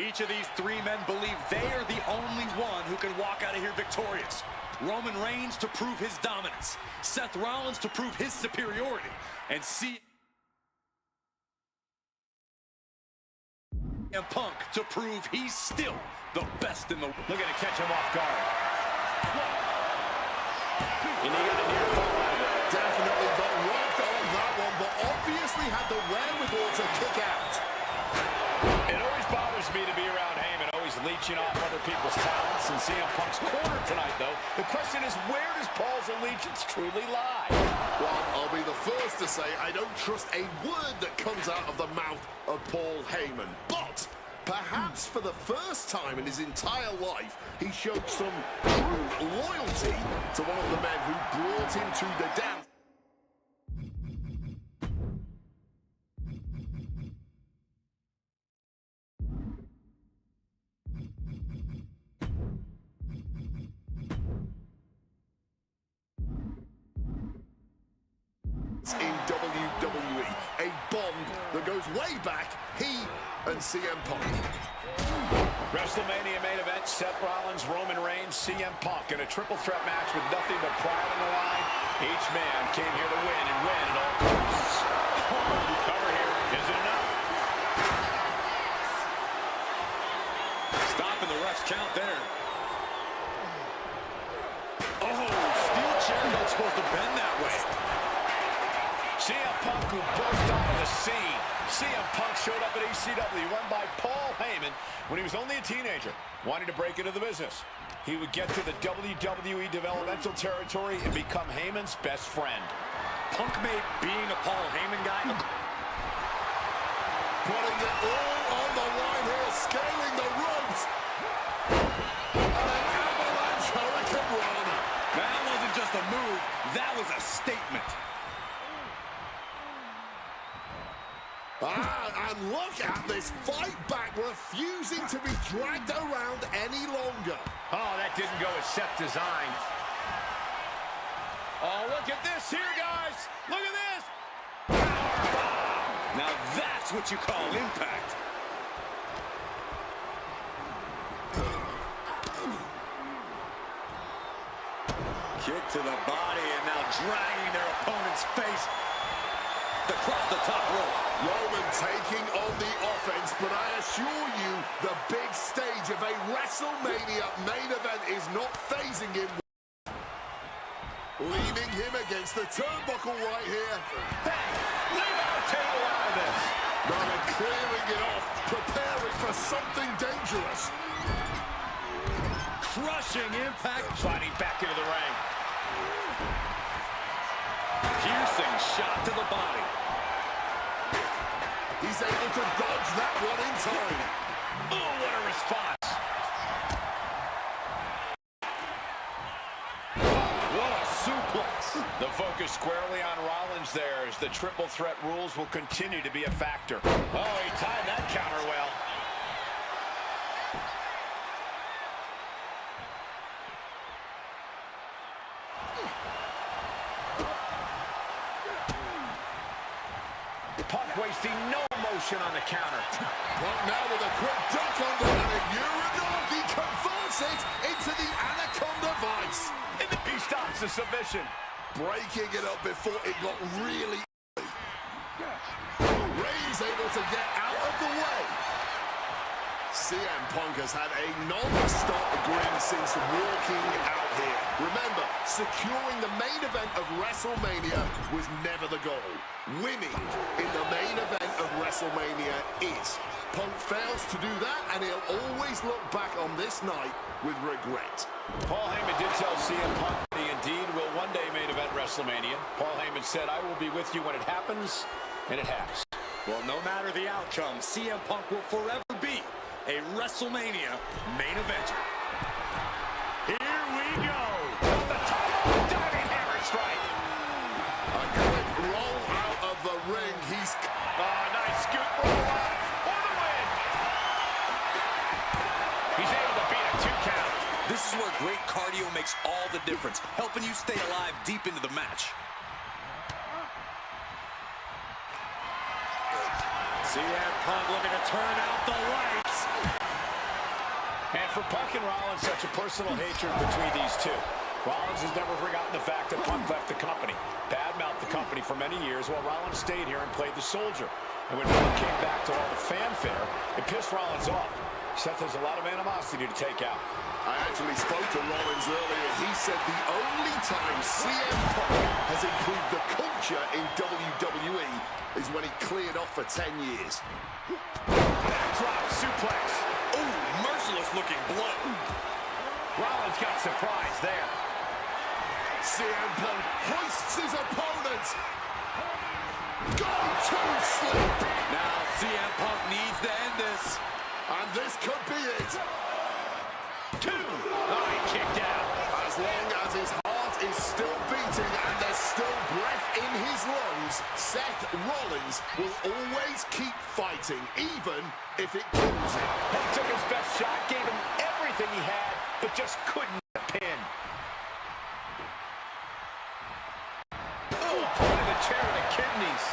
D: Each of these three men believe they are the only one who can walk out of here victorious. Roman Reigns to prove his dominance, Seth Rollins to prove his superiority, and CM Punk to prove he's still the best in the world.
C: Looking to catch him off guard. And he got a near fall out of it.
E: Definitely got rocked on that one, but obviously had the wherewithal to kick out.
C: It always bothers me to be around Heyman, always leeching off other people's talents. And CM Punk's corner tonight, though. The question is, where does Paul's allegiance truly lie?
E: Well, I'll be the first to say I don't trust a word that comes out of the mouth of Paul Heyman. But perhaps for the first time in his entire life, he showed some true loyalty to one of the men who brought him to the dance. In WWE, a bond that goes way back, he and CM Punk.
C: WrestleMania main event, Seth Rollins, Roman Reigns, CM Punk in a triple threat match with nothing but pride on the line. Each man came here to win and win at all costs. Cover here. Is it enough?
D: Stopping the ref's count there. Oh, steel chair not supposed to bend that way.
C: CM Punk, who burst onto the scene. CM Punk showed up at ECW, run by Paul Heyman, when he was only a teenager, wanting to break into the business. He would get to the WWE developmental territory and become Heyman's best friend.
D: Punk made being a Paul Heyman guy.
E: Putting it all on the line here, scaling the ropes. And an avalanche hurricane run.
D: That wasn't just a move, that was a statement.
E: And look at this fight back, refusing to be dragged around any longer.
C: Oh, that didn't go as Seth designed. Oh, look at this here, guys. Look at this.
D: Now that's what you call impact. Kick to the body and now dragging their opponent's face across the top rope.
E: Roman taking on the offense, but I assure you, the big stage of a WrestleMania main event is not phasing him. Leaving him against the turnbuckle right here.
C: Hey, leave our table out of this.
E: Now they're clearing it off, preparing for something dangerous.
D: Crushing impact.
C: Sliding back into the ring.
D: Piercing shot to the body.
E: He's able to dodge that one in time.
C: Oh, what a response.
D: What a suplex.
C: The focus squarely on Rollins there as the triple threat rules will continue to be a factor. Oh, he timed that counter well. Punk wasting no motion on the counter.
E: Punk now with a quick duck under and a Uranagi converts it into the Anaconda Vice.
C: He stops the submission.
E: Breaking it up before it got really Reigns able to get out of the way. CM Punk has had a non-stop grin since walking out here. Remember, securing the main event of WrestleMania was never the goal. Winning in the main event of WrestleMania is. Punk fails to do that, and he'll always look back on this night with regret.
C: Paul Heyman did tell CM Punk that he indeed will one day main event WrestleMania. Paul Heyman said, "I will be with you when it happens," and it has.
D: Well, no matter the outcome, CM Punk will forever be a WrestleMania main eventer.
C: Here we go. Off the top, diving hammer strike.
E: A quick roll out of the ring. He's...
C: Nice scoop roll out for the win. He's able to beat a 2 count.
D: This is where great cardio makes all the difference, helping you stay alive deep into the match. CM Punk looking to turn out the lights.
C: for Punk and Rollins, such a personal hatred between these two. Rollins has never forgotten the fact that Punk left the company, badmouthed the company for many years, while Rollins stayed here and played the soldier. And when Punk came back to all the fanfare, it pissed Rollins off. Seth has a lot of animosity to take out.
E: I actually spoke to Rollins earlier. He said the only time CM Punk has improved the culture in WWE is when he cleared off for 10 years.
C: Backdrop suplex.
D: Oh, merciless looking blow.
C: Rollins got surprised there.
E: CM Punk hoists his opponent. Go to sleep.
D: Now CM Punk needs to end this.
E: And this could be it.
C: 2. Oh, he kicked out.
E: As long as his heart is still beating and there's still breath in his lungs, Seth Rollins will always keep fighting, even if it kills him.
C: Punk took his best shot, gave him everything he had, but just couldn't pin. Oh, pointed the chair to the kidneys.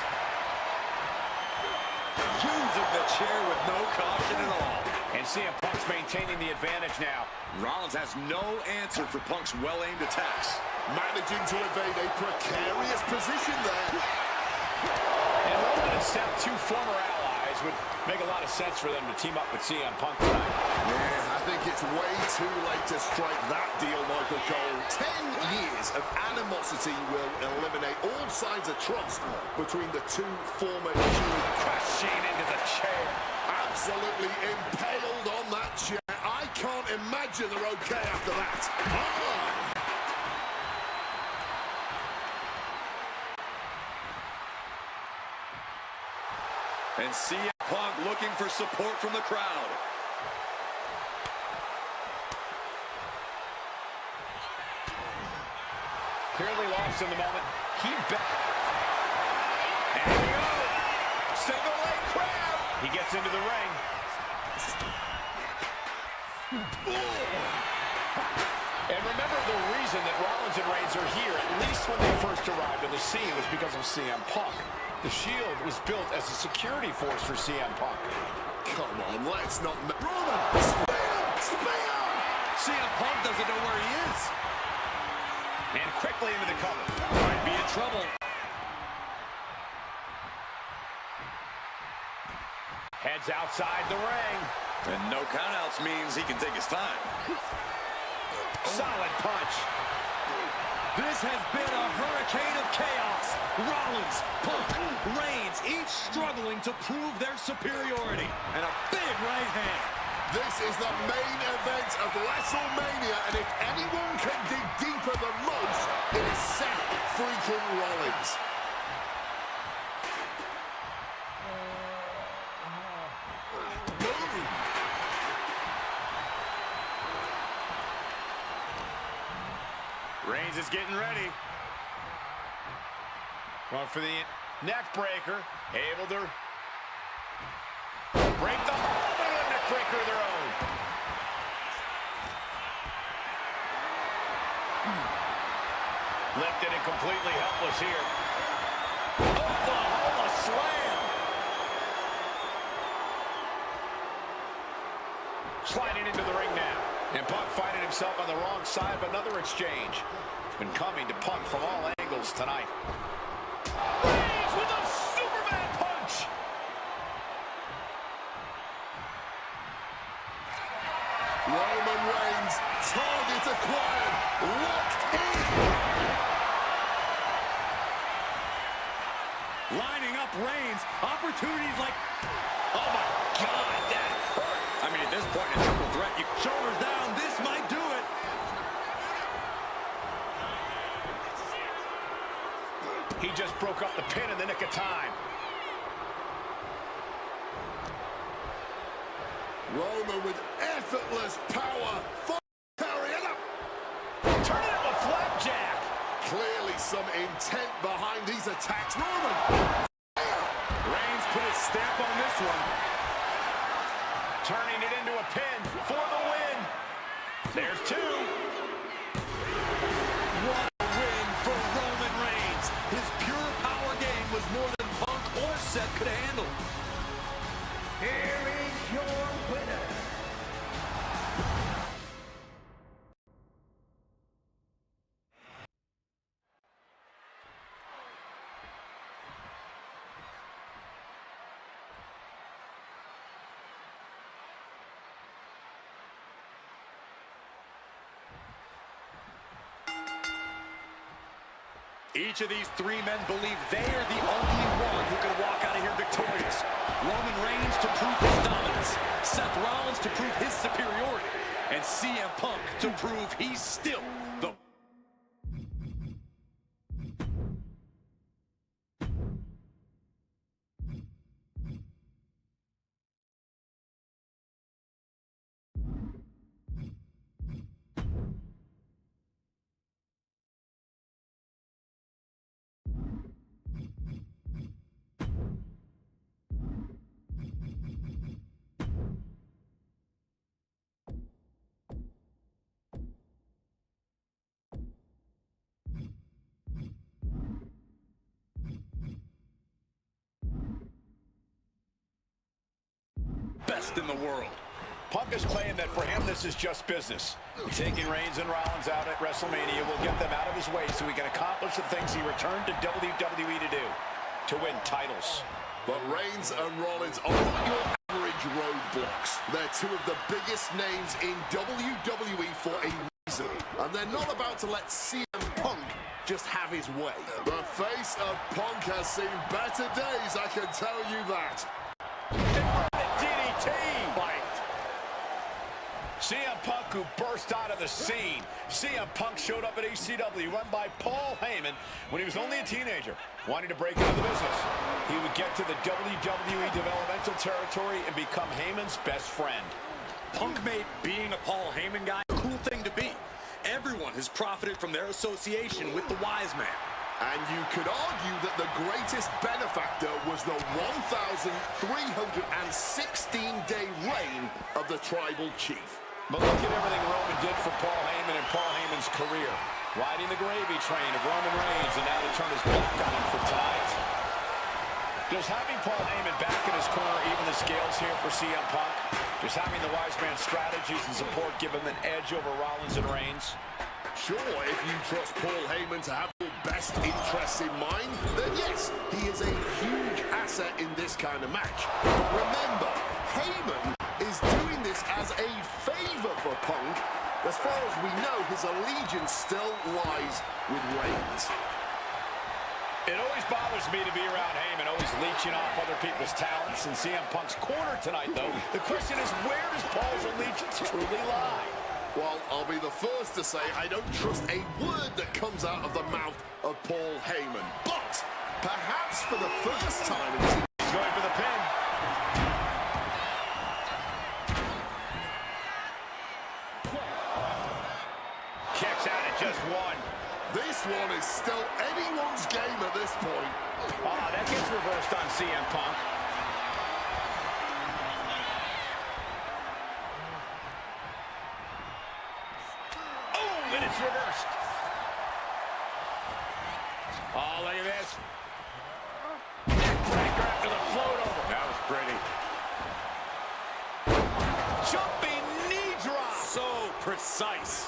D: Using the chair with no caution at all.
C: And CM Punk's maintaining the advantage now.
D: Rollins has no answer for Punk's well-aimed attacks.
E: Managing to evade a precarious position there.
C: And Roman and Seth, two former allies, would make a lot of sense for them to team up with CM Punk tonight.
E: Yeah, I think it's way too late to strike that deal, Michael Cole. 10 years of animosity will eliminate all signs of trust between the two former heroes.
C: Crashing into the chair.
E: Absolutely impaled on that chair. I can't imagine they're okay after that.
D: And CM Punk looking for support from the crowd.
C: Clearly lost in the moment. He bet. And here we go. Single leg crab. He gets into the ring. And remember, the reason that Rollins and Reigns are here, at least when they first arrived on the scene, was because of CM Punk. The Shield was built as a security force for CM Punk.
E: Come on, let's not... Roman! Spear! Spear!
D: CM Punk doesn't know where he is.
C: And quickly into the cover.
D: Might be in trouble.
C: Heads outside the ring.
D: And no countouts means he can take his time.
C: Solid punch.
D: This has been a hurricane of chaos. Rollins, Punk, Reigns, each struggling to prove their superiority. And a big right hand.
E: This is the main event of WrestleMania, and if anyone can dig deeper than most, it is Seth freaking Rollins. Boom!
C: Reigns is getting ready. Going for the neck breaker. Able to break the neck breaker of their own. Lifted and completely helpless here. Oklahoma slam. Sliding into the ring now. And Punk finding himself on the wrong side of another exchange. It's been coming to Punk from all angles tonight. Reigns with a Superman punch.
E: Roman Reigns, target acquired, locked in.
D: Lining up Reigns. Opportunities like... Oh, my God, that hurt. I mean, at this point, a triple threat, you shoulders down. This might do it.
C: He just broke up the pin in the nick of time.
E: Roman with effortless power. Carrying up.
C: Turn it up a flapjack.
E: Clearly some intent behind these attacks. Roman.
D: Reigns put his stamp on this one.
C: Turning it into a pin for the win. There's two.
D: What a win for Roman Reigns. His pure power game was more than Punk or Seth could handle.
F: Here is your winner,
D: Each of these three men believe they are the only one who can walk out of here victorious. Roman Reigns to prove his dominance, Seth Rollins to prove his superiority, and CM Punk to prove he's still the... best in the world.
C: Punk is claiming that for him, this is just business. Taking Reigns and Rollins out at WrestleMania will get them out of his way so he can accomplish the things he returned to WWE to do, to win titles.
E: But Reigns and Rollins are not your average roadblocks. They're two of the biggest names in WWE for a reason. And they're not about to let CM Punk just have his way. The face of Punk has seen better days, I can tell you that.
C: DDT! CM Punk, who burst out of the scene. CM Punk showed up at ECW, run by Paul Heyman, when he was only a teenager, wanting to break into the business. He would get to the WWE developmental territory and become Heyman's best friend.
D: Punk made being a Paul Heyman guy a cool thing to be. Everyone has profited from their association with the wise man.
E: And you could argue that the greatest benefactor was the 1,316-day reign of the Tribal Chief.
C: But look at everything Roman did for Paul Heyman and Paul Heyman's career. Riding the gravy train of Roman Reigns, and now to turn his back on him for titles. Does having Paul Heyman back in his corner even the scales here for CM Punk? Does having the wise man's strategies and support give him an edge over Rollins and Reigns?
E: Sure, if you trust Paul Heyman to have your best interests in mind, then yes, he is a huge asset in this kind of match. But remember, Heyman is doing this as a favor for Punk. As far as we know, his allegiance still lies with Reigns.
C: It always bothers me to be around Heyman, always leeching off other people's talents in CM Punk's corner tonight, though. The question is, where does Paul's allegiance truly lie?
E: Well, I'll be the first to say I don't trust a word that comes out of the mouth of Paul Heyman. But perhaps for the first time in his...
C: He's going for the pin. Kicks out at just one.
E: This one is still anyone's game at this point.
C: That gets reversed on CM Punk. Oh, and it's reversed. Oh, look at this. Neckbreaker after the float over. That was pretty. Jumping knee drop.
D: So precise.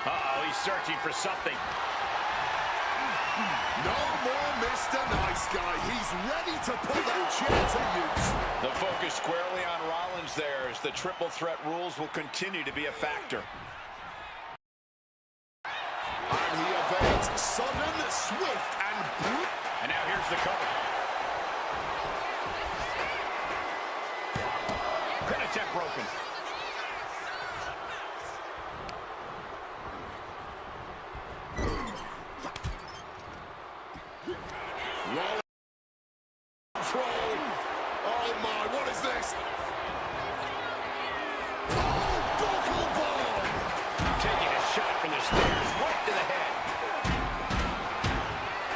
C: Uh-oh, he's searching for something.
E: No more Mr. Nice Guy. He's ready to put that chair to use.
C: The focus squarely on Rollins there as the triple threat rules will continue to be a factor.
E: And he evades sudden, swift, and brutal.
C: And now here's the cover. Pin attempt broken.
E: Control. Oh my, what is this? Oh, buckle bomb!
C: Taking a shot from the stairs right to the head.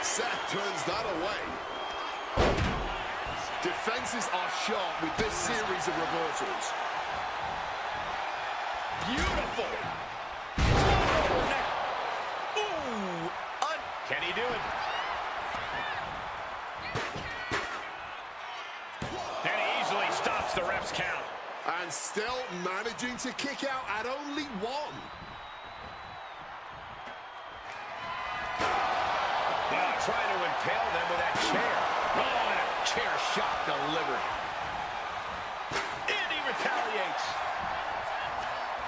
E: Seth turns that away. Defenses are sharp with this series of reversals.
C: Beautiful. Ooh. Can he do it? And he easily stops the ref's count.
E: And still managing to kick out at only one.
C: Trying to impale them with that chair. Oh, and a chair shot delivered. And he retaliates.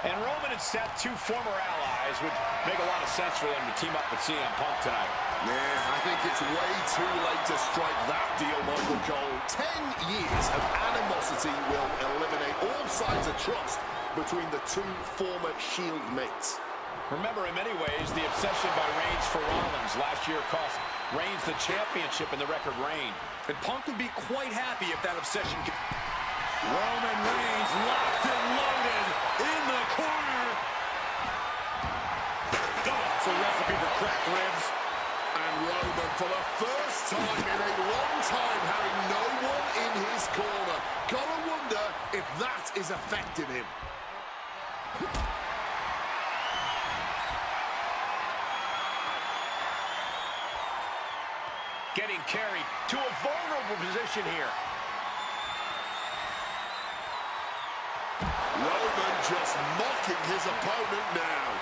C: And Roman and Seth, two former allies, would make a lot of sense for them to team up with CM Punk tonight.
E: Yeah, I think it's way too late to strike that deal, Michael Cole. 10 years of animosity will eliminate all signs of trust between the two former Shield mates.
C: Remember, in many ways, the obsession by Reigns for Rollins last year cost Reigns the championship in the record reign.
D: And Punk would be quite happy if that obsession could...
F: Roman Reigns locked and loaded in the corner.
D: Oh, it's a recipe for cracked ribs.
E: And Roman, for the first time in a long time, having no one in his corner. Gotta wonder if that is affecting him.
C: Getting carried to a vulnerable position here.
E: Roman just mocking his opponent now.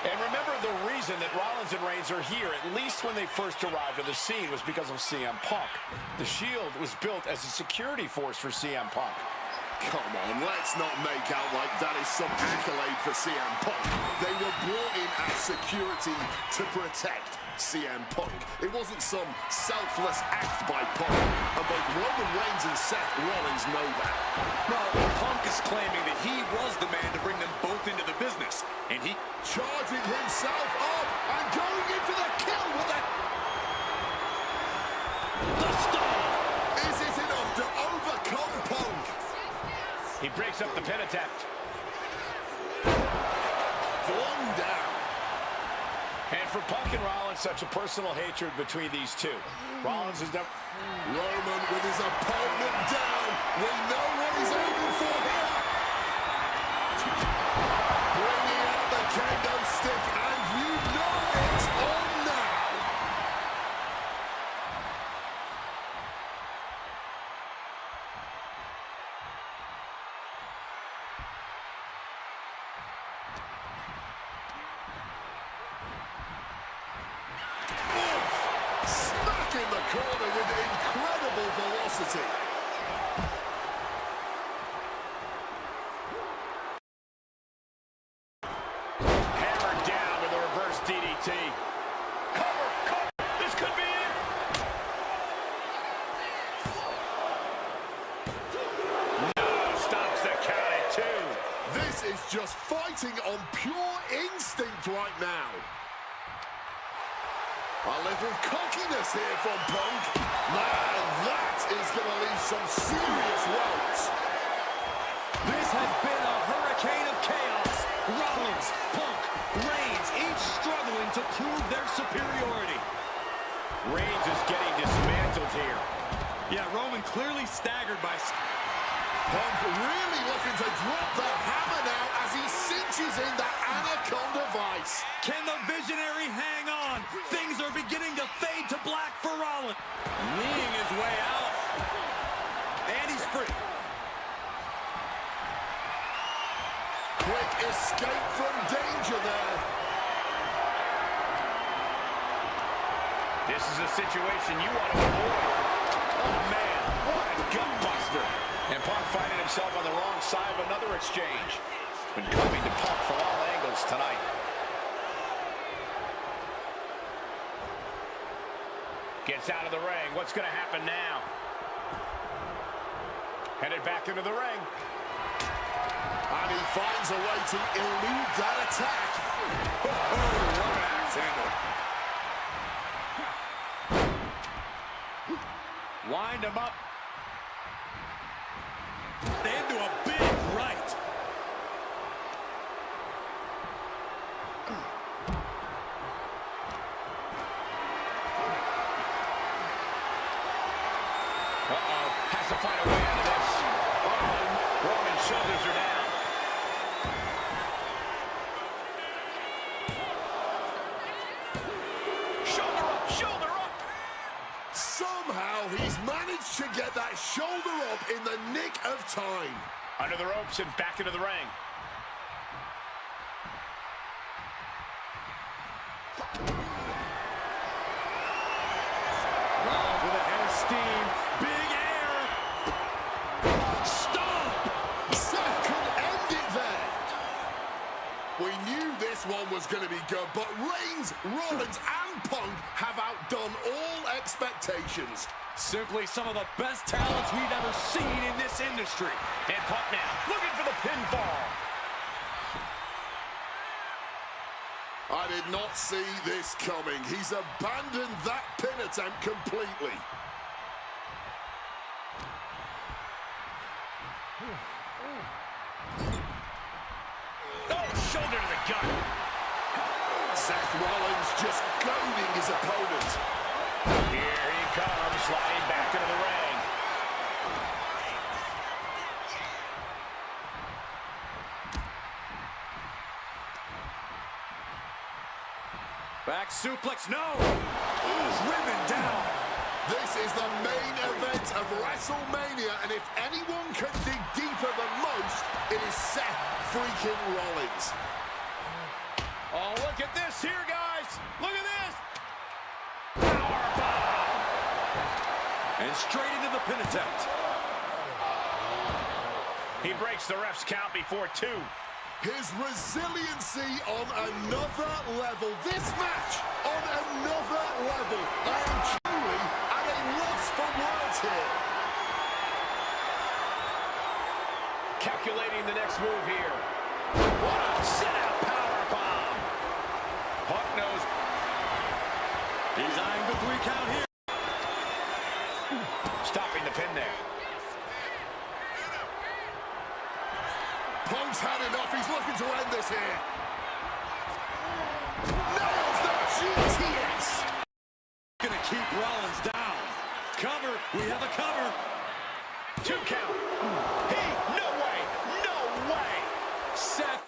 C: And remember, the reason that Rollins and Reigns are here, at least when they first arrived on the scene, was because of CM Punk. The Shield was built as a security force for CM Punk.
E: Come on, let's not make out like that is some accolade for CM Punk. They were brought in as security to protect CM Punk. It wasn't some selfless act by Punk. And both Roman Reigns and Seth Rollins know that.
D: Well, Punk is claiming that he was the man to bring them both into the business. And he...
E: charging himself up and going in for the kill with that.
F: The star.
E: Is it enough to overcome Punk?
C: He breaks up the pin attempt.
E: Flung down.
C: And for Punk and Rollins, such a personal hatred between these two. Rollins is never...
E: Roman with his opponent down. We know what he's aiming for here. Bringing out the kendo stick, and you know it's on now. Smack in the corner with incredible velocity.
C: Hammered down with a reverse DDT. Cover, cover, this could be it. No, stops the count at 2.
E: This is just fighting on pure instinct right now. A little cockiness here from Punk. Man, that is going to leave some serious welts.
F: This has been a hurricane of chaos. Rollins, Punk, Reigns, each struggling to prove their superiority.
C: Reigns is getting dismantled here.
F: Yeah, Roman clearly staggered by...
E: Punk really looking to drop the hammer now as he cinches in that anaconda vice.
F: Can the visionary hang on? Things are beginning to fade to black for Rollins. Kneeing his way out. And he's free.
E: Quick escape from danger there.
C: This is a situation you want to avoid. Oh, man, what a gutbuster. And Punk finding himself on the wrong side of another exchange. Been coming to Punk from all angles tonight. Gets out of the ring. What's going to happen now? Headed back into the ring.
E: And he finds a way to elude that attack.
C: Oh, what an axe handle. Wind him up.
F: Into a big right.
C: Uh-oh, has to find a way out of this. Roman's shoulders are down. Shoulder up, shoulder up.
E: Somehow he's managed to get that shoulder up in the nick of time.
C: Under the ropes and back into the ring.
F: Rollins with a head of steam. Big air. Stomp.
E: Seth could end it there. was going to be good, but Reigns, Rollins, and Punk have outdone all expectations.
D: Simply some of the best talents we've ever seen in this industry.
C: And Punk now looking for the pinfall.
E: I did not see this coming. He's abandoned that pin attempt completely.
C: Oh, shoulder to the gut.
E: Seth Rollins just goading his opponent.
C: Here he comes, sliding back into the ring.
D: Back suplex, no! Driven down.
E: This is the main event of WrestleMania, and if anyone can dig deeper than most, it is Seth freaking Rollins.
C: Oh, look at this here, guys. Look at this. Powerbomb.
D: And straight into the pin attempt.
C: He breaks the ref's count before 2.
E: His resiliency on another level. This match on another level. I am truly at a loss for words here.
C: Calculating the next move here. What a sit-out powerbomb. Punk knows.
D: He's eyeing the 3 count here.
C: Stopping the pin there.
E: Punk's had enough. He's looking to end this here. Nails the GTS.
D: Gonna keep Rollins down. Cover. We have a cover.
C: 2 count. No way. No way.
D: Seth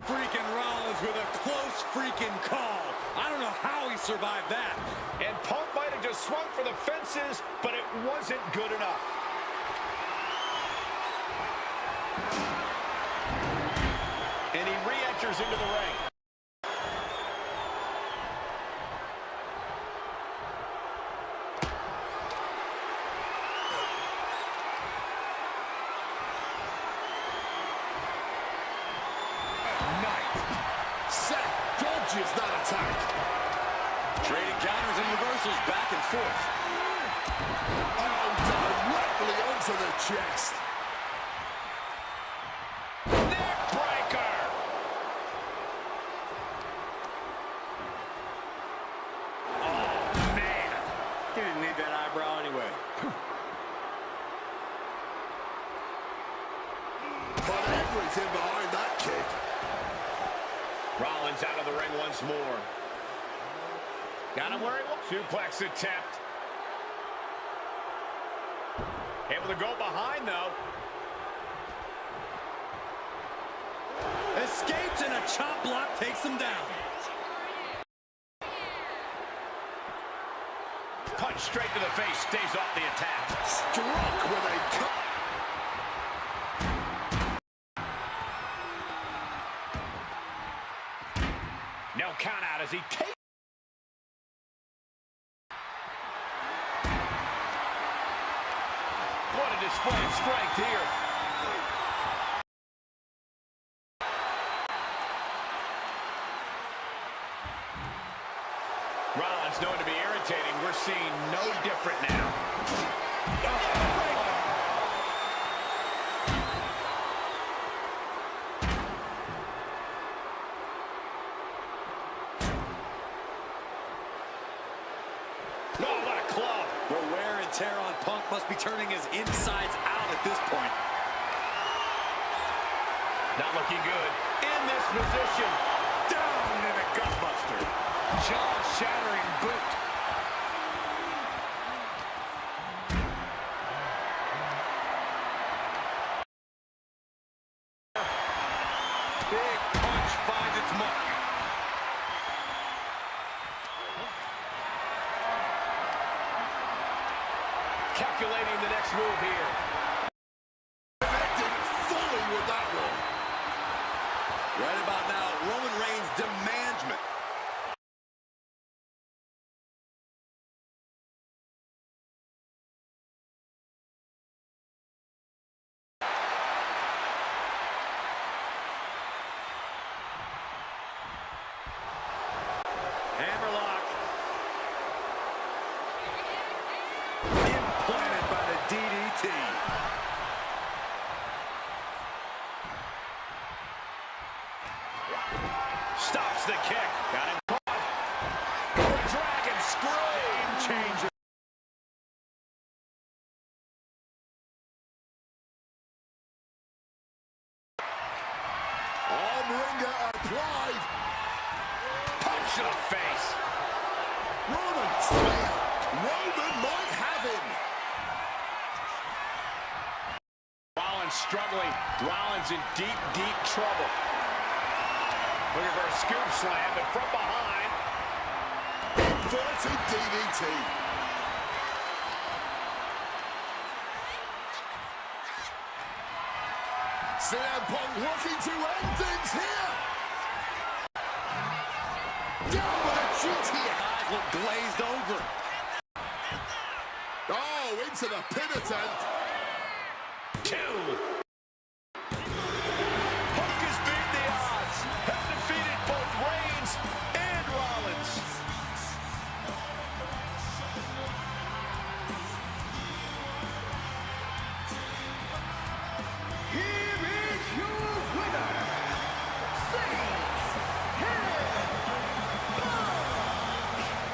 D: Freaking Rollins with a close freaking call. I don't know how he survived that.
C: And Punk might have just swung for the fences, but it wasn't good enough. And he re-enters into the ring.
E: Seth dodges that attack.
D: Trading counters and reversals back and forth.
E: Oh, directly onto the chest.
C: Neck breaker.
D: Oh, man. He didn't need that eyebrow anyway.
E: But everything behind that kick.
C: Rollins out of the ring once more. Got him where he wants. Suplex attempt. Able to go behind, though.
D: Escapes and a chop block takes him down.
C: Punch straight to the face, stays off the attack.
E: Struck with a cut.
C: No count out as he takes. What a display of strength here. Rollins known to be irritating. We're seeing no different now. Oh, what a club.
D: The wear and tear on Punk must be turning his insides out at this point.
C: Not looking good. In this position. Down in a gutbuster. Jaw-shattering boot.
D: Big punch finds its mark.
C: Calculating the next move here.
E: Connected fully with that one.
D: Right about now, Roman Reigns' demandment. Hammerlock. Implanted by the DDT.
C: Stops the kick. Got him caught. Dragon scream changer.
E: Arm wringer applied.
C: Punch to the face.
E: Roman Slayer. Roman might have him.
C: Rollins struggling. Rollins in deep, deep trouble. Looking for a scoop slam, but from behind.
E: Inverted DDT. CM Punk looking to end things here. Down with a GTS.
D: Eyes look glazed over.
E: Oh, into the pin attempt.
C: 2. Punk has beat the odds. Has defeated both Reigns and Rollins.
F: Here is your winner,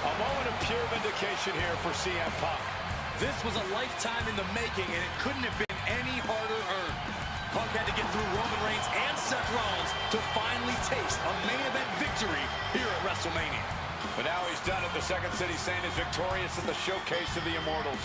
C: A moment of pure vindication here for CM Punk.
D: This was a lifetime in the making, and it couldn't have been any harder earned. Punk had to get through Roman Reigns and Seth Rollins to finally taste a main event victory here at WrestleMania.
C: But now he's done it. The Second City Saint is victorious at the Showcase of the Immortals.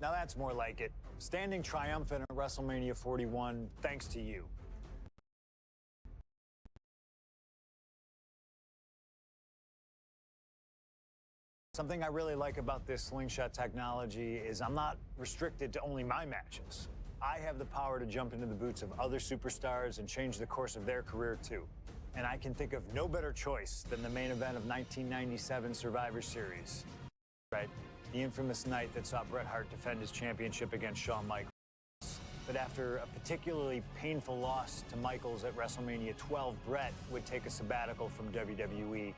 B: Now that's more like it. Standing triumphant at WrestleMania 41 thanks to you. Something I really like about this slingshot technology is I'm not restricted to only my matches. I have the power to jump into the boots of other superstars and change the course of their career too. And I can think of no better choice than the main event of 1997 Survivor Series. Right? The infamous night that saw Bret Hart defend his championship against Shawn Michaels. But after a particularly painful loss to Michaels at WrestleMania 12, Bret would take a sabbatical from WWE